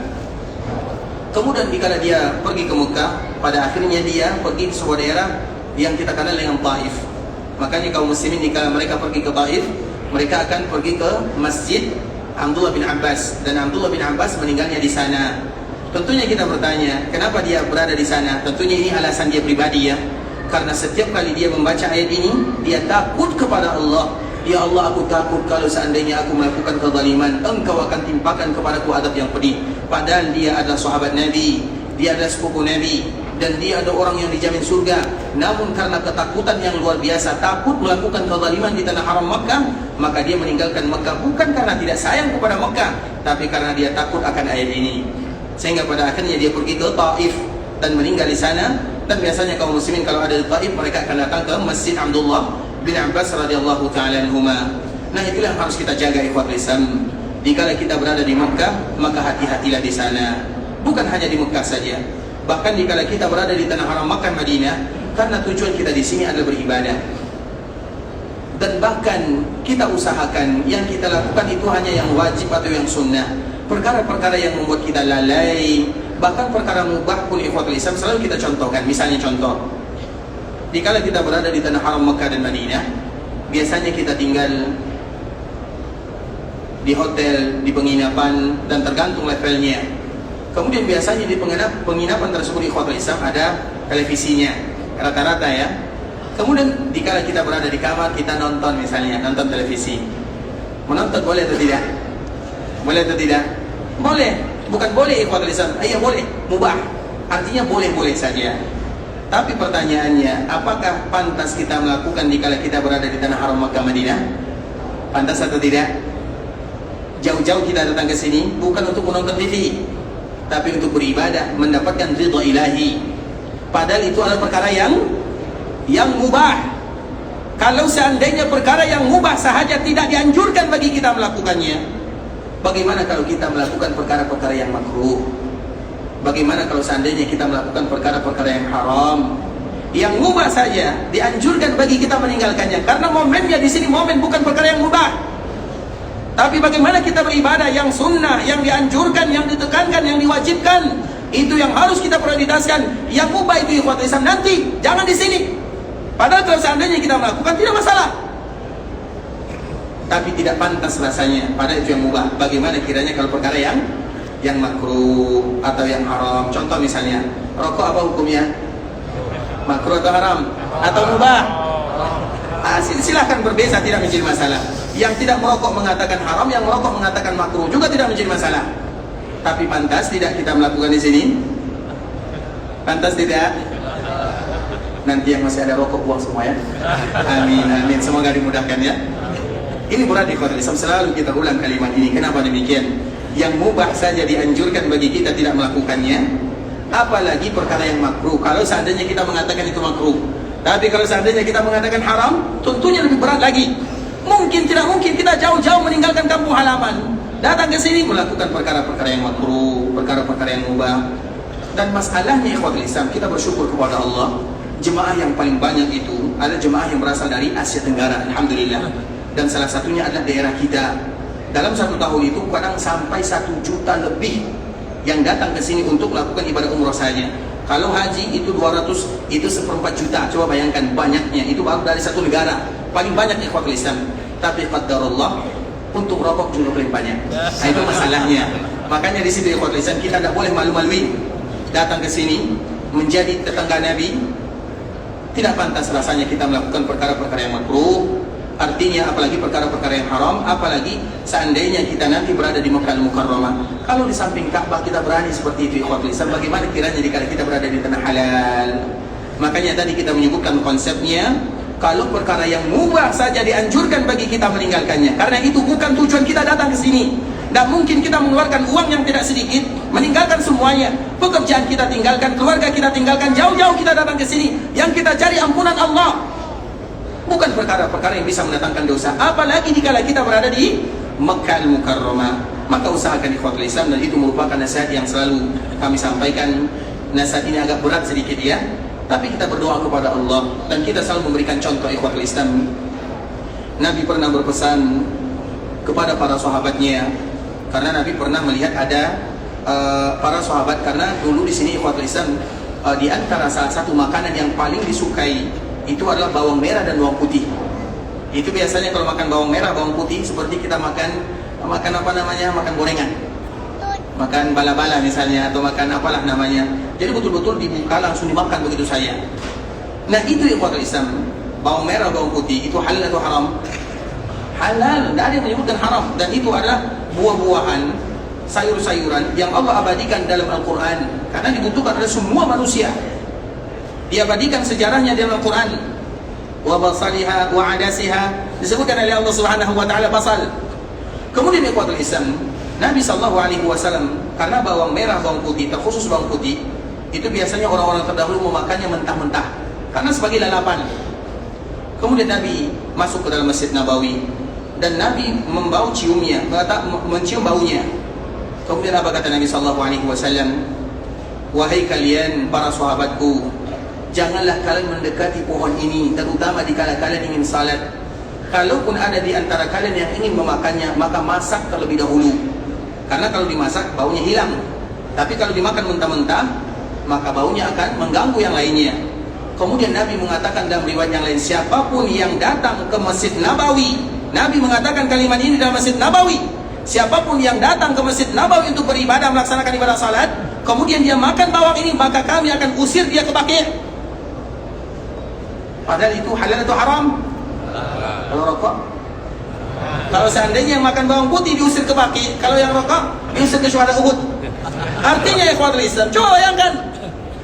Kemudian dikala dia pergi ke Mekah, pada akhirnya dia pergi ke sebuah daerah yang kita kenal dengan Taif. Makanya kaum muslimin dikala mereka pergi ke Taif, mereka akan pergi ke Masjid Abdullah bin Abbas, dan Abdullah bin Abbas meninggalnya di sana. Tentunya kita bertanya, kenapa dia berada di sana? Tentunya ini alasan dia pribadi ya. Karena setiap kali dia membaca ayat ini, dia takut kepada Allah. Ya Allah, aku takut kalau seandainya aku melakukan kezaliman, Engkau akan timpakan kepadaku azab yang pedih. Padahal dia adalah sahabat Nabi, dia adalah sepupu Nabi, dan dia ada orang yang dijamin surga. Namun karena ketakutan yang luar biasa, takut melakukan kezaliman di tanah haram Makkah, maka dia meninggalkan Makkah bukan karena tidak sayang kepada Makkah, tapi karena dia takut akan ayat ini. Sehingga pada akhirnya dia pergi ke Taif dan meninggal di sana. Dan biasanya kaum muslimin kalau ada di Taif, mereka akan datang ke Masjid Abdullah bin Abbas radhiyallahu ta'ala anhuma. Nah, itulah yang harus kita jaga ikhwatul Islam. Dikala kita berada di Makkah, maka hati-hatilah di sana. Bukan hanya di Makkah saja, Bahkan dikala kita berada di tanah haram Makkah Madinah, karena tujuan kita di sini adalah beribadah. Dan bahkan kita usahakan yang kita lakukan itu hanya yang wajib atau yang sunnah. Perkara-perkara yang membuat kita lalai, bahkan perkara mubah pun ikhwatul Islam selalu kita contohkan. Misalnya contoh, dikala kita berada di tanah haram Makkah dan Madinah, biasanya kita tinggal di hotel, di penginapan, dan tergantung levelnya. Kemudian biasanya di penginapan tersebut ikhwatul Islam ada televisinya, rata-rata ya. Kemudian dikala kita berada di kamar, kita nonton misalnya, nonton televisi. Menonton boleh atau tidak? Boleh atau tidak? Boleh. Bukan boleh ikhwatul Islam, iya boleh, mubah. Artinya boleh-boleh saja. Tapi pertanyaannya, apakah pantas kita melakukan dikala kita berada di tanah haram Makkah Madinah? Pantas atau tidak? Jauh-jauh kita datang ke sini bukan untuk menonton TV, tapi untuk beribadah, mendapatkan ridha ilahi. Padahal itu adalah perkara yang mubah. Kalau seandainya perkara yang mubah sahaja tidak dianjurkan bagi kita melakukannya, bagaimana kalau kita melakukan perkara-perkara yang makruh? Bagaimana kalau seandainya kita melakukan perkara-perkara yang haram? Yang mubah saja dianjurkan bagi kita meninggalkannya, karena momennya di sini momen bukan perkara yang mubah. Tapi bagaimana kita beribadah yang sunnah, yang dianjurkan, yang ditekankan, yang diwajibkan, itu yang harus kita prioritaskan. Yang mubah itu ikhwatul Islam nanti, jangan di sini. Padahal kalau seandainya kita melakukan tidak masalah, tapi tidak pantas rasanya. Padahal itu yang mubah. Bagaimana kiranya kalau perkara yang makruh atau yang haram? Contoh misalnya, rokok apa hukumnya? Makruh atau haram? Atau mubah? Silahkan berbeza, tidak menjadi masalah. Yang tidak merokok mengatakan haram, yang merokok mengatakan makruh, juga tidak menjadi masalah. Tapi pantas tidak kita melakukan di sini? Pantas tidak? Nanti yang masih ada rokok buang semua ya. Amin, amin. Semoga dimudahkan ya. Ini berat ikhwatul Islam, selalu kita ulang kalimat ini. Kenapa demikian? Yang mubah saja dianjurkan bagi kita tidak melakukannya, apalagi perkara yang makruh. Kalau seandainya kita mengatakan itu makruh, tapi kalau seandainya kita mengatakan haram, tentunya lebih berat lagi. Mungkin tidak mungkin kita jauh-jauh meninggalkan kampung halaman, datang ke sini melakukan perkara-perkara yang makruh, perkara-perkara yang mubah. Dan masalahnya ikhwatul Islam, kita bersyukur kepada Allah, jemaah yang paling banyak itu adalah jemaah yang berasal dari Asia Tenggara, alhamdulillah. Dan salah satunya adalah daerah kita. Dalam 1 tahun itu kadang sampai 1 juta lebih yang datang ke sini untuk melakukan ibadah umroh saja. Kalau haji itu 200, itu 1/4 juta. Coba bayangkan banyaknya, itu baru dari 1 negara. Paling banyak ikhwatul Islam. Tapi qadarullah, untuk rokok juga paling banyak. Nah, itu masalahnya. Makanya di situ ikhwatul Islam kita tidak boleh malu-maluin datang ke sini menjadi tetangga Nabi. Tidak pantas rasanya kita melakukan perkara-perkara yang makruh. Artinya apalagi perkara-perkara yang haram, apalagi seandainya kita nanti berada di Makkah Al-Mukarramah. Kalau di samping Ka'bah kita berani seperti itu ikhwatul Islam, bagaimana kiranya jika kita berada di tanah halal? Makanya tadi kita menyebutkan konsepnya, kalau perkara yang mubah saja dianjurkan bagi kita meninggalkannya, karena itu bukan tujuan kita datang ke sini. Dan mungkin kita mengeluarkan uang yang tidak sedikit, meninggalkan semuanya, pekerjaan kita tinggalkan, keluarga kita tinggalkan, jauh-jauh kita datang ke sini. Yang kita cari ampunan Allah, bukan perkara-perkara yang bisa mendatangkan dosa. Apalagi dikala kita berada di Makkah Al-Mukarramah. Maka usahakan ikhwatul Islam, dan itu merupakan nasihat yang selalu kami sampaikan. Nasihat ini agak berat sedikit ya, tapi kita berdoa kepada Allah, dan kita selalu memberikan contoh ikhwatul Islam. Nabi pernah berpesan kepada para sahabatnya, karena Nabi pernah melihat ada para sahabat, karena dulu di sini ikhwatul Islam, di antara salah satu makanan yang paling disukai itu adalah bawang merah dan bawang putih. Itu biasanya kalau makan bawang merah, bawang putih, seperti kita makan apa namanya, makan gorengan, makan bala-bala misalnya, atau makan apalah namanya. Jadi betul-betul dibuka langsung dimakan begitu saja. Nah itu ikhwatul Islam, bawang merah, bawang putih, itu halal atau haram? Halal, tidak ada yang menyebutkan haram. Dan itu adalah buah-buahan, sayur-sayuran yang Allah abadikan dalam Al-Quran, karena dibutuhkan oleh semua manusia. Diabadikan sejarahnya dalam Al-Quran. Wa basaliha wa adasiha, disebutkan oleh Allah Subhanahu wa taala basal. Kemudian ikhwatul Islam, Nabi sallallahu alaihi wasallam, karena bawang merah, bawang putih, terkhusus bawang putih, itu biasanya orang-orang terdahulu memakannya mentah-mentah karena sebagai lalapan. Kemudian Nabi masuk ke dalam Masjid Nabawi, dan Nabi membau ciumnya, mencium baunya. Kemudian apa kata Nabi sallallahu alaihi wasallam? wahai kalian para sahabatku, janganlah kalian mendekati pohon ini, terutama di kala kalian ingin salat. Kalaupun ada di antara kalian yang ingin memakannya, maka masak terlebih dahulu. Karena kalau dimasak, baunya hilang. Tapi kalau dimakan mentah-mentah, maka baunya akan mengganggu yang lainnya. Kemudian Nabi mengatakan dalam riwayat yang lain, siapapun yang datang ke Masjid Nabawi, Nabi mengatakan kalimat ini dalam Masjid Nabawi, siapapun yang datang ke Masjid Nabawi untuk beribadah, melaksanakan ibadah salat, kemudian dia makan bawang ini, maka kami akan usir dia ke Baqi'. Padahal itu halal atau haram? Kalau rokok, kalau seandainya yang makan bawang putih diusir ke Baqi', kalau yang rokok diusir ke Syuhada Uhud. Artinya ikhwatul Islam, coba bayangkan.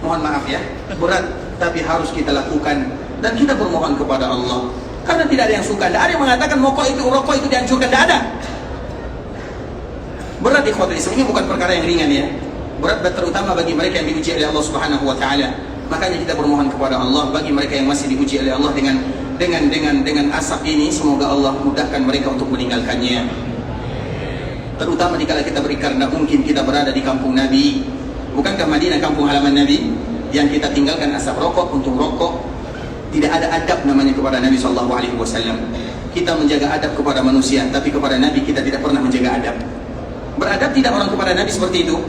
Mohon maaf ya, berat, tapi harus kita lakukan dan kita bermohon kepada Allah. Karena tidak ada yang suka, tidak ada yang mengatakan rokok itu dihancurkan, tidak ada. Berat ikhwatul Islam, ini bukan perkara yang ringan ya. Berat terutama bagi mereka yang diuji oleh Allah Subhanahu wa taala. Makanya kita bermohon kepada Allah bagi mereka yang masih diuji oleh Allah dengan asap ini, semoga Allah mudahkan mereka untuk meninggalkannya. Terutama dikala kita karena mungkin kita berada di kampung Nabi. Bukankah Madinah kampung halaman Nabi? Yang kita tinggalkan asap rokok untuk rokok. Tidak ada adab namanya kepada Nabi SAW. Kita menjaga adab kepada manusia, tapi kepada Nabi kita tidak pernah menjaga adab. Beradab tidak orang kepada Nabi seperti itu?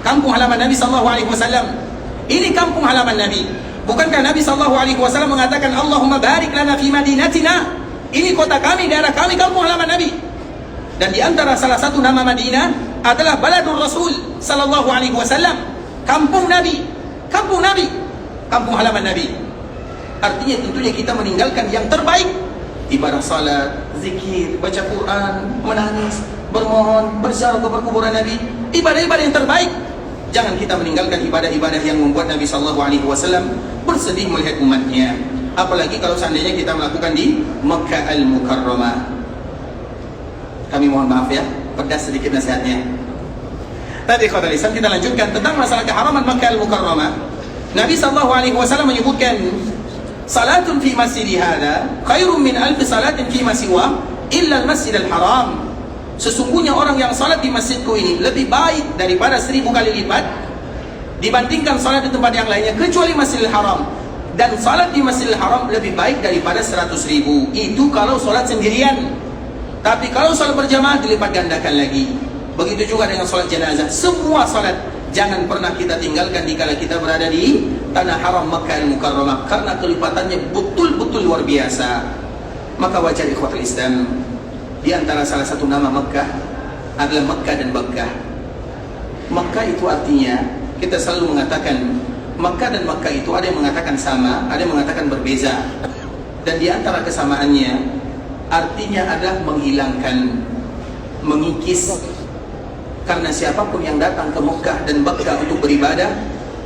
Kampung halaman Nabi SAW. Ini kampung halaman Nabi. Bukankah Nabi SAW mengatakan, Allahumma barik lana fi madinatina. Ini kota kami, daerah kami, kampung halaman Nabi. Dan di antara salah satu nama Madinah adalah Baladul Rasul sallallahu alaihi wasallam. Kampung Nabi, kampung Nabi, kampung halaman Nabi. Artinya tentunya kita meninggalkan yang terbaik. Ibadah salat, zikir, baca Quran, menangis, bermohon, berziarah ke kuburan Nabi. Ibadah-ibadah yang terbaik. Jangan kita meninggalkan ibadah-ibadah yang membuat Nabi sallallahu alaihi wasallam bersedih melihat umatnya. Apalagi kalau seandainya kita melakukan di Makkah Al-Mukarramah. Kami mohon maaf ya, pedas sedikit nasihatnya. Tadi kata Islam, kita lanjutkan tentang masalah keharaman Makkah Al-Mukarramah. Nabi sallallahu alaihi wasallam menyebutkan, salatun fi masjidi hadha khairun min alfi salatin fi ma siwa illa al-masjid al-haram. Sesungguhnya orang yang salat di masjidku ini lebih baik daripada 1000 kali lipat dibandingkan salat di tempat yang lainnya kecuali Masjidil Haram. Dan salat di Masjidil Haram lebih baik daripada 100.000. Itu kalau salat sendirian. Tapi kalau salat berjamaah dilipat gandakan lagi. Begitu juga dengan salat jenazah. Semua salat jangan pernah kita tinggalkan dikala kita berada di tanah haram Makkah Al-Mukarramah, karena kelipatannya betul-betul luar biasa. Maka wajar ikhwatul Islam, di antara salah satu nama Makkah adalah Makkah dan Bakkah. Makkah itu artinya, kita selalu mengatakan Makkah dan Makkah itu ada yang mengatakan sama, ada yang mengatakan berbeza. Dan di antara kesamaannya artinya adalah menghilangkan, mengikis. Karena siapapun yang datang ke Mekah dan Bakkah untuk beribadah,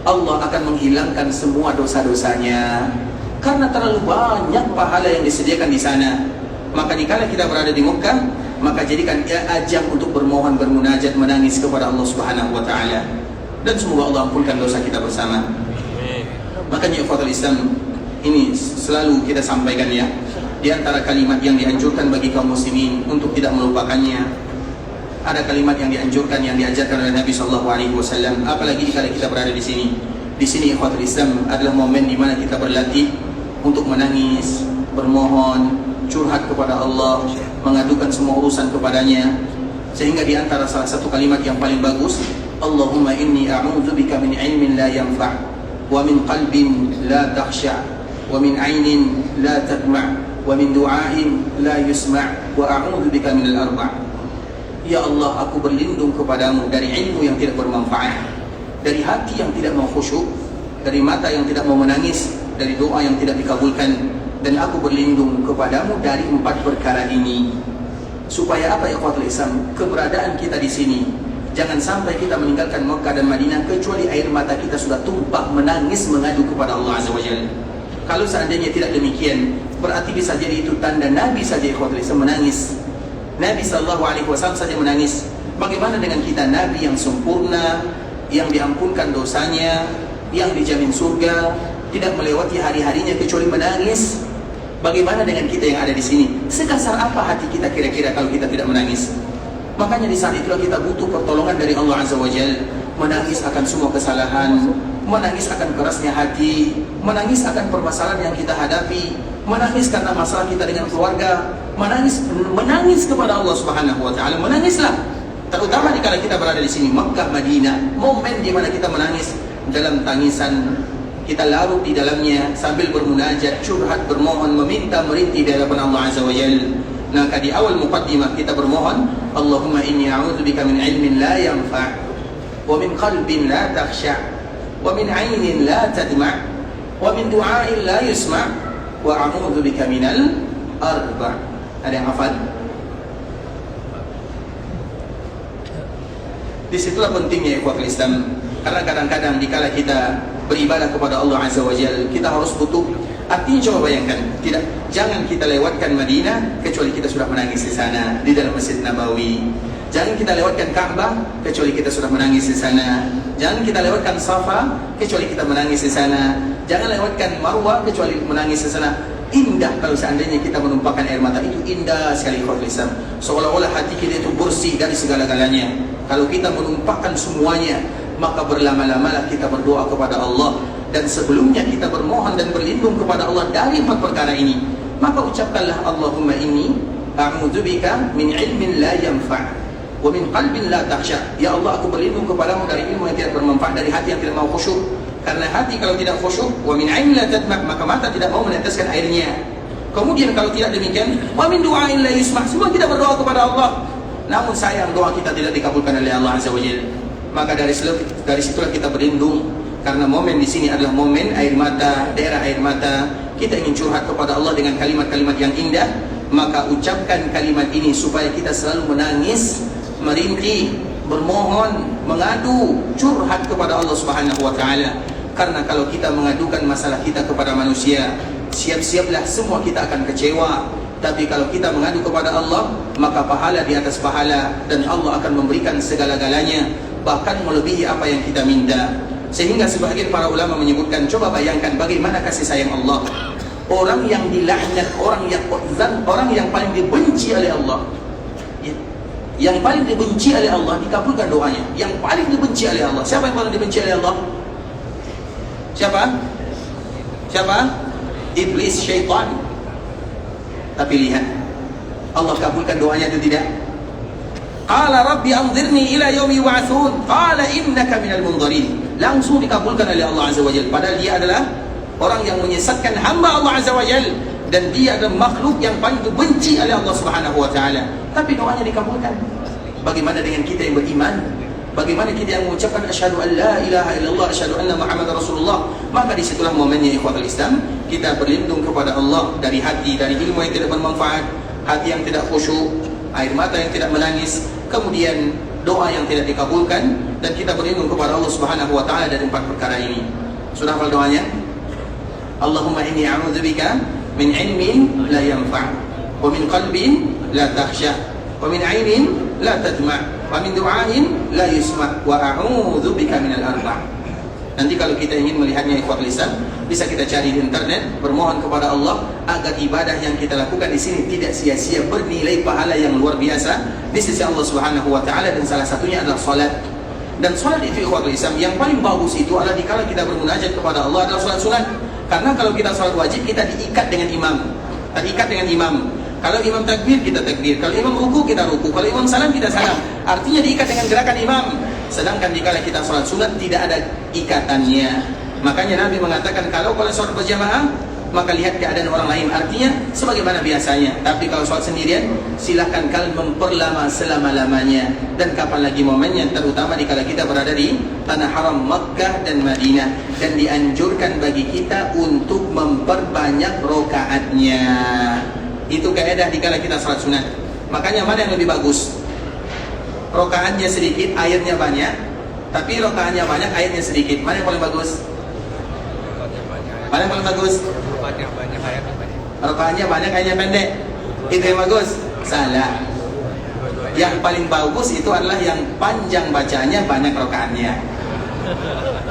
Allah akan menghilangkan semua dosa-dosanya. Karena terlalu banyak pahala yang disediakan di sana. Maka dikala kita berada di Mekah, maka jadikan ia ajang untuk bermohon, bermunajat, menangis kepada Allah Subhanahu wa taala. Dan semoga Allah ampunkan dosa kita bersama. Makanya ikhwatul Islam, ini selalu kita sampaikan ya. Di antara kalimat yang dianjurkan bagi kaum muslimin untuk tidak melupakannya, ada kalimat yang dianjurkan, yang diajarkan oleh Nabi sallallahu alaihi wasallam. Apalagi jika kita berada di sini. Di sini ikhwatul Islam adalah momen di mana kita berlatih untuk menangis, bermohon, curhat kepada Allah, mengadukan semua urusan kepadanya. Sehingga di antara salah satu kalimat yang paling bagus, Allahumma inni a'udzubika min ilmin la yanfa' wa min qalbin la takhsha' wa min 'ainin la tadma' wa min du'ain la yusma' wa a'udzubika min al-arba'. Ya Allah, aku berlindung kepadamu dari ilmu yang tidak bermanfaat, dari hati yang tidak mau khusyuk, dari mata yang tidak mau menangis, dari doa yang tidak dikabulkan, dan aku berlindung kepadamu dari 4 perkara ini. Supaya apa ya ikhwatul Islam? Keberadaan kita di sini, jangan sampai kita meninggalkan Mekah dan Madinah kecuali air mata kita sudah tumpah menangis mengadu kepada Allah Azza wa Jalla. Kalau seandainya tidak demikian, berarti bisa jadi itu tanda Nabi saja ikhwatul Islam menangis. Nabi sallallahu alaihi wasallam saja menangis. Bagaimana dengan kita, Nabi yang sempurna, yang diampunkan dosanya, yang dijamin surga, tidak melewati hari-harinya kecuali menangis? Bagaimana dengan kita yang ada di sini? Sekasar apa hati kita kira-kira kalau kita tidak menangis? Makanya di saat itulah kita butuh pertolongan dari Allah Azza wa Jalla, menangis akan semua kesalahan, menangis akan kerasnya hati, menangis akan permasalahan yang kita hadapi, menangis karena masalah kita dengan keluarga, menangis kepada Allah Subhanahu wa taala. Menangislah, terutama dikala kita berada di sini Makkah, Madinah, momen di mana kita menangis dalam tangisan, kita larut di dalamnya sambil bermunajat, curhat, bermohon, meminta, merintih di hadapan Allah Azza wa Jalla. Maka di awal muqaddimah kita bermohon, Allahumma inni a'udzubika min ilmin la yanfa' wa min qalbin la takhsha' wa min 'ainin la tadma' wa min du'ain la yusma' wa a'udzubika minal arba'. Ada yang hafal? Disitulah pentingnya ikhwatul Islam. Karena kadang-kadang dikala kita beribadah kepada Allah Azza wa Jalla, kita harus butuh. Artinya coba bayangkan, jangan kita lewatkan Madinah kecuali kita sudah menangis di sana, di dalam Masjid Nabawi. Jangan kita lewatkan Ka'bah kecuali kita sudah menangis di sana. Jangan kita lewatkan Safa kecuali kita menangis di sana. Jangan lewatkan Marwah kecuali menangis di sana. Indah kalau seandainya kita menumpahkan air mata, itu indah sekali ikhwatul Islam. Seolah-olah hati kita itu bersih dari segala-galanya. Kalau kita menumpahkan semuanya, maka berlama-lamalah kita berdoa kepada Allah. Dan sebelumnya kita bermohon dan berlindung kepada Allah dari 4 perkara ini. Maka ucapkanlah Allahumma inni a'udzubika min ilmin la yanfa' wa min qalbin la takhsha'. Ya Allah, aku berlindung kepadamu dari ilmu yang tidak bermanfaat, dari hati yang tidak mau khusyuk. Karena hati kalau tidak khusyuk, wa min 'ainin la tadma', maka mata tidak mau meneteskan airnya. Kemudian kalau tidak demikian, wa min du'ain la yusma', semua kita berdoa kepada Allah, namun sayang doa kita tidak dikabulkan oleh Allah Azza wa Jalla. Maka dari situlah kita berlindung. Karena momen di sini adalah momen air mata, daerah air mata. Kita ingin curhat kepada Allah dengan kalimat-kalimat yang indah. Maka ucapkan kalimat ini supaya kita selalu menangis, merintih, bermohon, mengadu, curhat kepada Allah Subhanahu wa taala. Karena kalau kita mengadukan masalah kita kepada manusia, siap-siaplah semua kita akan kecewa. Tapi kalau kita mengadu kepada Allah, maka pahala di atas pahala, dan Allah akan memberikan segala-galanya, bahkan melebihi apa yang kita minta. Sehingga sebagian para ulama menyebutkan, coba bayangkan bagaimana kasih sayang Allah. Orang yang dilaknat, orang yang paling dibenci oleh Allah, yang paling dibenci oleh Allah, dikabulkan doanya. Yang paling dibenci oleh Allah, siapa yang paling dibenci oleh Allah? Siapa? Iblis, syaitan. Tapi lihat, Allah kabulkan doanya itu tidak? Qala rabbi anzirni ila yaumi yub'atsun, qala innaka minal munzirin. Langsung dikabulkan oleh Allah Azza wa Jalla. Padahal dia adalah orang yang menyesatkan hamba Allah Azza wa Jalla, dan dia adalah makhluk yang paling dibenci oleh Allah Subhanahu wa taala. Tapi doanya dikabulkan. Bagaimana dengan kita yang beriman? Bagaimana kita yang mengucapkan asyhadu an la ilaha illallah, asyhadu anna Muhammadar Rasulullah? Maka disitulah momennya ikhwatul Islam, kita berlindung kepada Allah dari hati, dari ilmu yang tidak bermanfaat, hati yang tidak khusyuk, air mata yang tidak menangis, kemudian doa yang tidak dikabulkan, dan kita berlindung kepada Allah Subhanahu wa taala dari 4 perkara ini. Sudah hafal doanya? Allahumma inni a'udzubika min ilmin la yanfa', wa min qalbin la takhsha', wa min 'ainin la tadma', wa min du'ain la yusma', wa a'udzubika minal arba'. Nanti kalau kita ingin melihatnya ikhwatul Islam, bisa kita cari di internet, bermohon kepada Allah agar ibadah yang kita lakukan di sini tidak sia-sia, bernilai pahala yang luar biasa di sisi Allah Subhanahu wa taala, dan salah satunya adalah salat. Dan salat itu ikhwatul Islam yang paling bagus itu adalah dikala kita bermunajat kepada Allah adalah salat sunat. Karena kalau kita salat wajib, kita diikat dengan imam. Terikat dengan imam. Kalau imam takbir, kita takbir. Kalau imam ruku, kita ruku. Kalau imam salam, kita salam. Artinya diikat dengan gerakan imam. Sedangkan dikala kita salat sunat, tidak ada ikatannya. Makanya Nabi mengatakan, kalau salat berjamaah, maka lihat keadaan orang lain. Artinya sebagaimana biasanya. Tapi kalau salat sendirian, silahkan kalian memperlama selama-lamanya. Dan kapan lagi momennya, terutama dikala kita berada di tanah haram Makkah dan Madinah. Dan dianjurkan bagi kita untuk memperbanyak rokaatnya. Itu kaidah dikala kita salat sunat. Makanya mana yang lebih bagus? Rokaatnya sedikit, airnya banyak. Tapi rokaatnya banyak, airnya sedikit. Mana yang paling bagus? Mana yang paling bagus? Rokaatnya banyak, airnya pendek. Itu yang bagus? Salah. Yang paling bagus itu adalah yang panjang bacanya, banyak rokaatnya.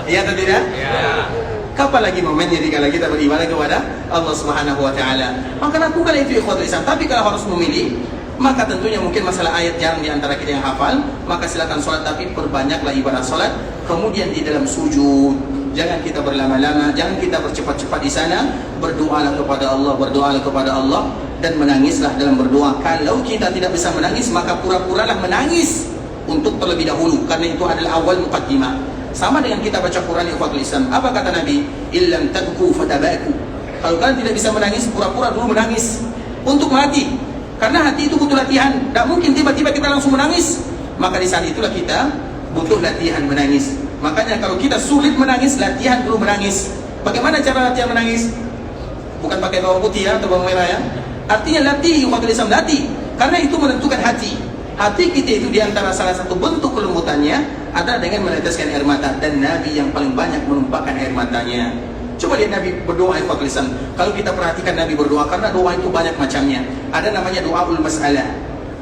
Iya atau tidak? Iya. Kapan lagi momennya dikala kita beribadah kepada Allah Subhanahu wa taala? Maka lakukan itu ikhwatul Islam. Tapi kalau harus memilih, maka tentunya mungkin masalah ayat jarang di antara kita yang hafal, maka silakan sholat, tapi perbanyaklah ibadah sholat. Kemudian di dalam sujud, jangan kita berlama-lama, jangan kita bercepat-cepat di sana. Berdoalah kepada Allah, berdoalah kepada Allah, dan menangislah dalam berdoa. Kalau kita tidak bisa menangis, maka pura-puralah menangis untuk terlebih dahulu, karena itu adalah awal muqaddimah. Sama dengan kita baca Quran di ikhwatul Islam. Apa kata Nabi? Illam tabku fatabaku. Kalau kalian tidak bisa menangis, pura-pura dulu menangis untuk mati. Karena hati itu butuh latihan. Tak mungkin tiba-tiba kita langsung menangis. Maka di saat itulah kita butuh latihan menangis. Makanya kalau kita sulit menangis, latihan dulu menangis. Bagaimana cara latihan menangis? Bukan pakai bawang putih ya, atau bawang merah ya. Artinya latih, ikhwatul Islam, latih. Karena itu menentukan hati. Hati kita itu diantara salah satu bentuk kelembutannya adalah dengan meneteskan air mata. Dan Nabi yang paling banyak menumpahkan air matanya. Coba lihat Nabi berdoa, ikhwatul Islam. Kalau kita perhatikan Nabi berdoa, karena doa itu banyak macamnya. Ada namanya doaul mas'alah,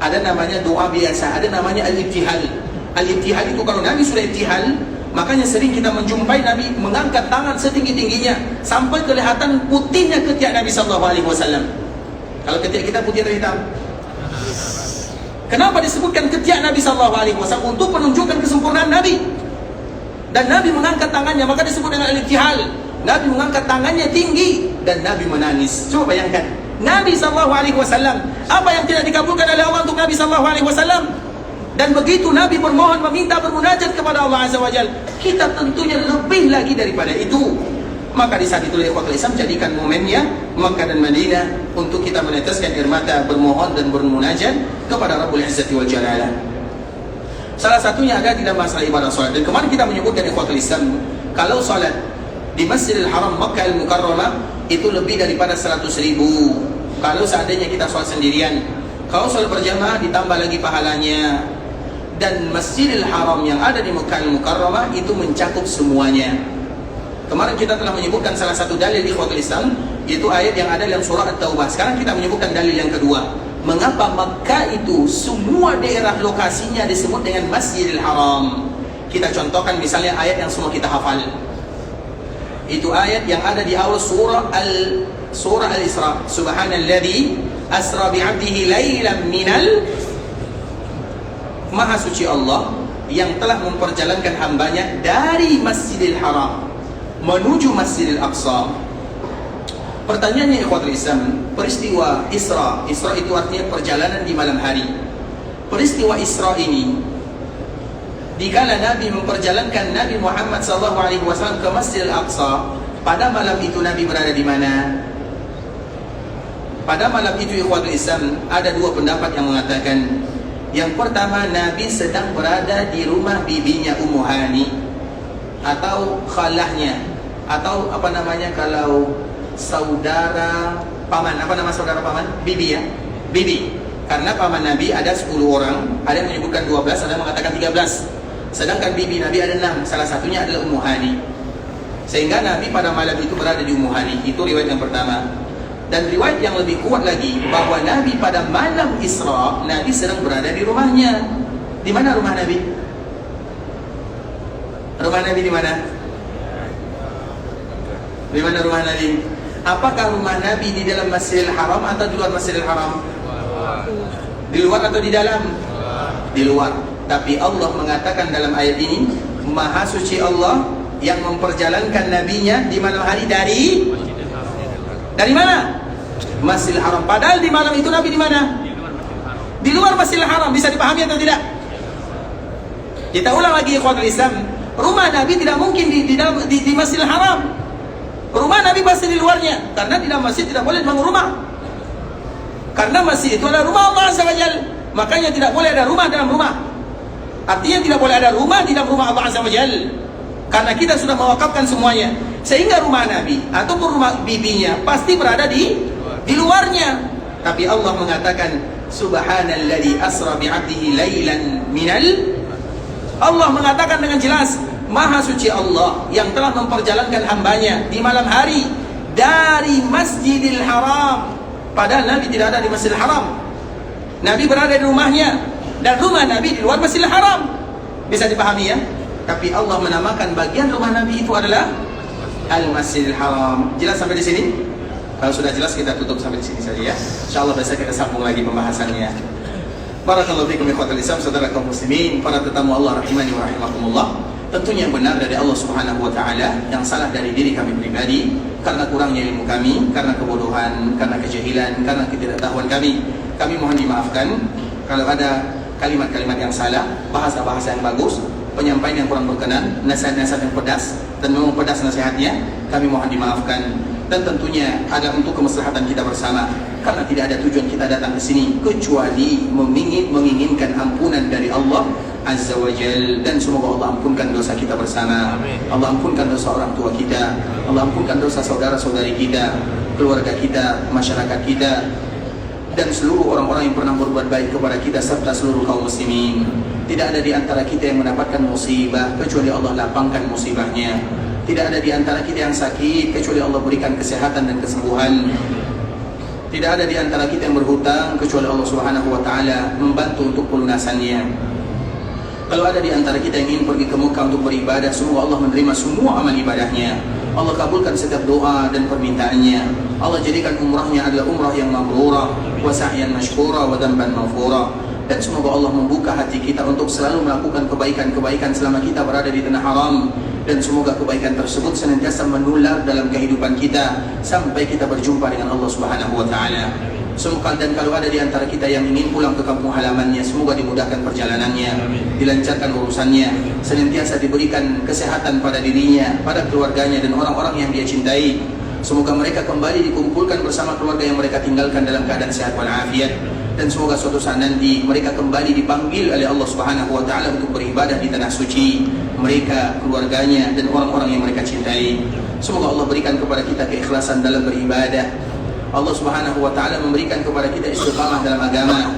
ada namanya doa biasa, ada namanya al-ibtihal. Al-ibtihal itu kalau Nabi sudah ibtihal, makanya sering kita menjumpai Nabi mengangkat tangan setinggi-tingginya sampai kelihatan putihnya ketiak Nabi SAW. Kalau ketiak kita putih atau hitam? Kenapa disebutkan ketiak Nabi SAW? Untuk menunjukkan kesempurnaan Nabi. Dan Nabi mengangkat tangannya, maka disebut dengan al-ibtihal. Nabi mengangkat tangannya tinggi dan Nabi menangis. Coba bayangkan, Nabi SAW, apa yang tidak dikabulkan oleh Allah untuk Nabi SAW? Dan begitu Nabi bermohon, meminta, bermunajat kepada Allah Azza wa Jalla, kita tentunya lebih lagi daripada itu. Maka di saat itu ikhwatul Islam, jadikan momennya Makkah dan Madinah untuk kita meneteskan air mata, bermohon dan bermunajat kepada Rabbul Izzati wal Jalalah. Salah satunya ada di dalam masalah ibadah salat. Dan kemarin kita menyebutkan ikhwatul Islam, kalau salat di Masjidil Haram Makkah Al-Mukarramah itu lebih daripada 100.000 kalau seandainya kita sholat sendirian. Kalau sholat berjamaah ditambah lagi pahalanya. Dan Masjidil Haram yang ada di Makkah Al-Mukarramah itu mencakup semuanya. Kemarin kita telah menyebutkan salah satu dalil ikhwatul Islam, yaitu ayat yang ada dalam surah At-Taubah. Sekarang kita menyebutkan dalil yang kedua. Mengapa Makkah itu semua daerah lokasinya disebut dengan Masjidil Haram? Kita contohkan misalnya ayat yang semua kita hafal. Itu ayat yang ada di awal surah Al-Isra. Subhanalladzi asra bi'abdihi lailan minal. Maha suci Allah yang telah memperjalankan hambanya dari Masjidil Haram menuju Masjidil Aqsa. Pertanyaannya ikhwatul Islam, peristiwa Isra itu artinya perjalanan di malam hari. Peristiwa Isra ini, dikala Nabi memperjalankan Nabi Muhammad SAW ke Masjidil Aqsa, pada malam itu Nabi berada di mana? Pada malam itu ikhwatul Islam, ada dua pendapat yang mengatakan. Yang pertama, Nabi sedang berada di rumah bibinya Ummu Hani atau khalahnya, atau apa namanya kalau saudara paman, apa nama saudara paman? Bibi ya, bibi. Karena paman Nabi ada 10 orang, ada yang menyebutkan 12, ada yang mengatakan 13. Sedangkan bibi Nabi ada 6, salah satunya adalah Ummu Hani. Sehingga Nabi pada malam itu berada di Ummu Hani. Itu riwayat yang pertama. Dan riwayat yang lebih kuat lagi, bahwa Nabi pada malam Isra, Nabi sedang berada di rumahnya. Di mana rumah Nabi? Rumah Nabi di mana? Di mana rumah Nabi? Apakah rumah Nabi di dalam Masjidil Haram atau di luar Masjidil Haram? Di luar atau di dalam? Di luar. Tapi Allah mengatakan dalam ayat ini, Maha suci Allah yang memperjalankan nabinya di malam hari dari mana? Masjidil Haram. Padahal di malam itu Nabi di mana? Di luar Masjidil Haram. Bisa dipahami atau tidak? Kita ulang lagi ikhwatul Islam. Rumah Nabi tidak mungkin di Masjidil Haram. Rumah Nabi pasti di luarnya. Karena di dalam masjid tidak boleh bangun rumah. Karena masjid itu adalah rumah Allah Azza wa Jalla. Makanya tidak boleh ada rumah dalam rumah. Artinya tidak boleh ada rumah di dalam rumah Allah Azza wa Jalla. Karena kita sudah mewakafkan semuanya. Sehingga rumah Nabi ataupun rumah bibinya pasti berada di luarnya. Tapi Allah mengatakan, Subhanalladzi asra bi'abdihi lailan minal. Allah mengatakan dengan jelas, Maha suci Allah yang telah memperjalankan hambanya di malam hari dari Masjidil Haram. Padahal Nabi tidak ada di Masjidil Haram. Nabi berada di rumahnya, dan rumah Nabi di luar Masjidil Haram. Bisa dipahami ya? Tapi Allah menamakan bagian rumah Nabi itu adalah Al-Masjidil Haram. Jelas sampai di sini? Kalau sudah jelas kita tutup sampai di sini saja ya. Insyaallah besok kita sambung lagi pembahasannya. Barakallahu fikum ikhwatul Islam, saudara kaum muslimin, para tetamu Allah rahimani wa rahimakumullah. Tentunya yang benar dari Allah Subhanahu wa taala, yang salah dari diri kami pribadi karena kurangnya ilmu kami, karena kebodohan, karena kejahilan, karena ketidaktahuan kami. Kami mohon dimaafkan kalau ada kalimat-kalimat yang salah, bahasa-bahasa yang bagus, penyampaian yang kurang berkenan, nasihat-nasihat yang pedas, dan memang pedas nasihatnya, kami mohon dimaafkan. Dan tentunya ada untuk kemaslahatan kita bersama, karena tidak ada tujuan kita datang ke sini kecuali menginginkan ampunan dari Allah Azza wa Jal, dan semoga Allah ampunkan dosa kita bersama. Allah ampunkan dosa orang tua kita, Allah ampunkan dosa saudara-saudari kita, keluarga kita, masyarakat kita, dan seluruh orang-orang yang pernah berbuat baik kepada kita serta seluruh kaum muslimin. Tidak ada di antara kita yang mendapatkan musibah kecuali Allah lapangkan musibahnya. Tidak ada di antara kita yang sakit kecuali Allah berikan kesehatan dan kesembuhan. Tidak ada di antara kita yang berhutang kecuali Allah Subhanahu wa taala membantu untuk pelunasannya. Kalau ada di antara kita yang ingin pergi ke Mekah untuk beribadah, semoga Allah menerima semua amal ibadahnya. Allah kabulkan setiap doa dan permintaannya. Allah jadikan umrahnya adalah umrah yang mabrurah, wa sa'yan mashkura, wa dhanban maghfura. Dan semoga Allah membuka hati kita untuk selalu melakukan kebaikan-kebaikan selama kita berada di tanah haram. Dan semoga kebaikan tersebut senantiasa menular dalam kehidupan kita sampai kita berjumpa dengan Allah Subhanahu wa taala. Semoga, dan kalau ada di antara kita yang ingin pulang ke kampung halamannya, semoga dimudahkan perjalanannya, dilancarkan urusannya, senantiasa diberikan kesehatan pada dirinya, pada keluarganya dan orang-orang yang dia cintai. Semoga mereka kembali dikumpulkan bersama keluarga yang mereka tinggalkan dalam keadaan sehat walafiat. Dan semoga suatu saat nanti mereka kembali dipanggil oleh Allah Subhanahu wa taala untuk beribadah di tanah suci, mereka, keluarganya dan orang-orang yang mereka cintai. Semoga Allah berikan kepada kita keikhlasan dalam beribadah. Allah Subhanahu wa taala memberikan kepada kita istiqamah dalam agama,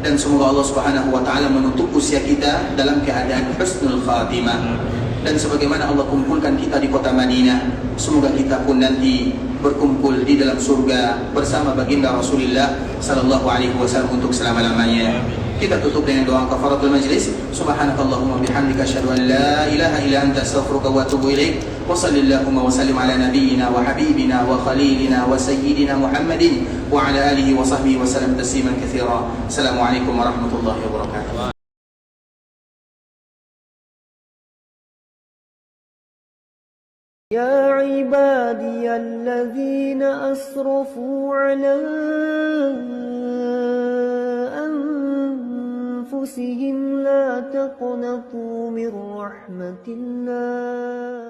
dan semoga Allah Subhanahu wa taala menutup usia kita dalam keadaan husnul khatimah. Dan sebagaimana Allah kumpulkan kita di kota Madinah, semoga kita pun nanti berkumpul di dalam surga bersama baginda Rasulullah sallallahu alaihi wasallam untuk selama-lamanya. Kita tutup dengan doa kafaratul majlis. Subhanakallahumma bihamdika asyhadu an la ilaha illa anta astaghfiruka wa atubu ilaik. Wa sallallahu wa sallim ala nabiyyina wa habibina wa khalilina wa sayyidina Muhammadin wa ala alihi wa sahbihi wa sallam tasliman katsira. Assalamualaikum warahmatullahi wabarakatuh. يا عبادي الذين أسرفوا على أنفسهم لا تقنطوا من رحمة الله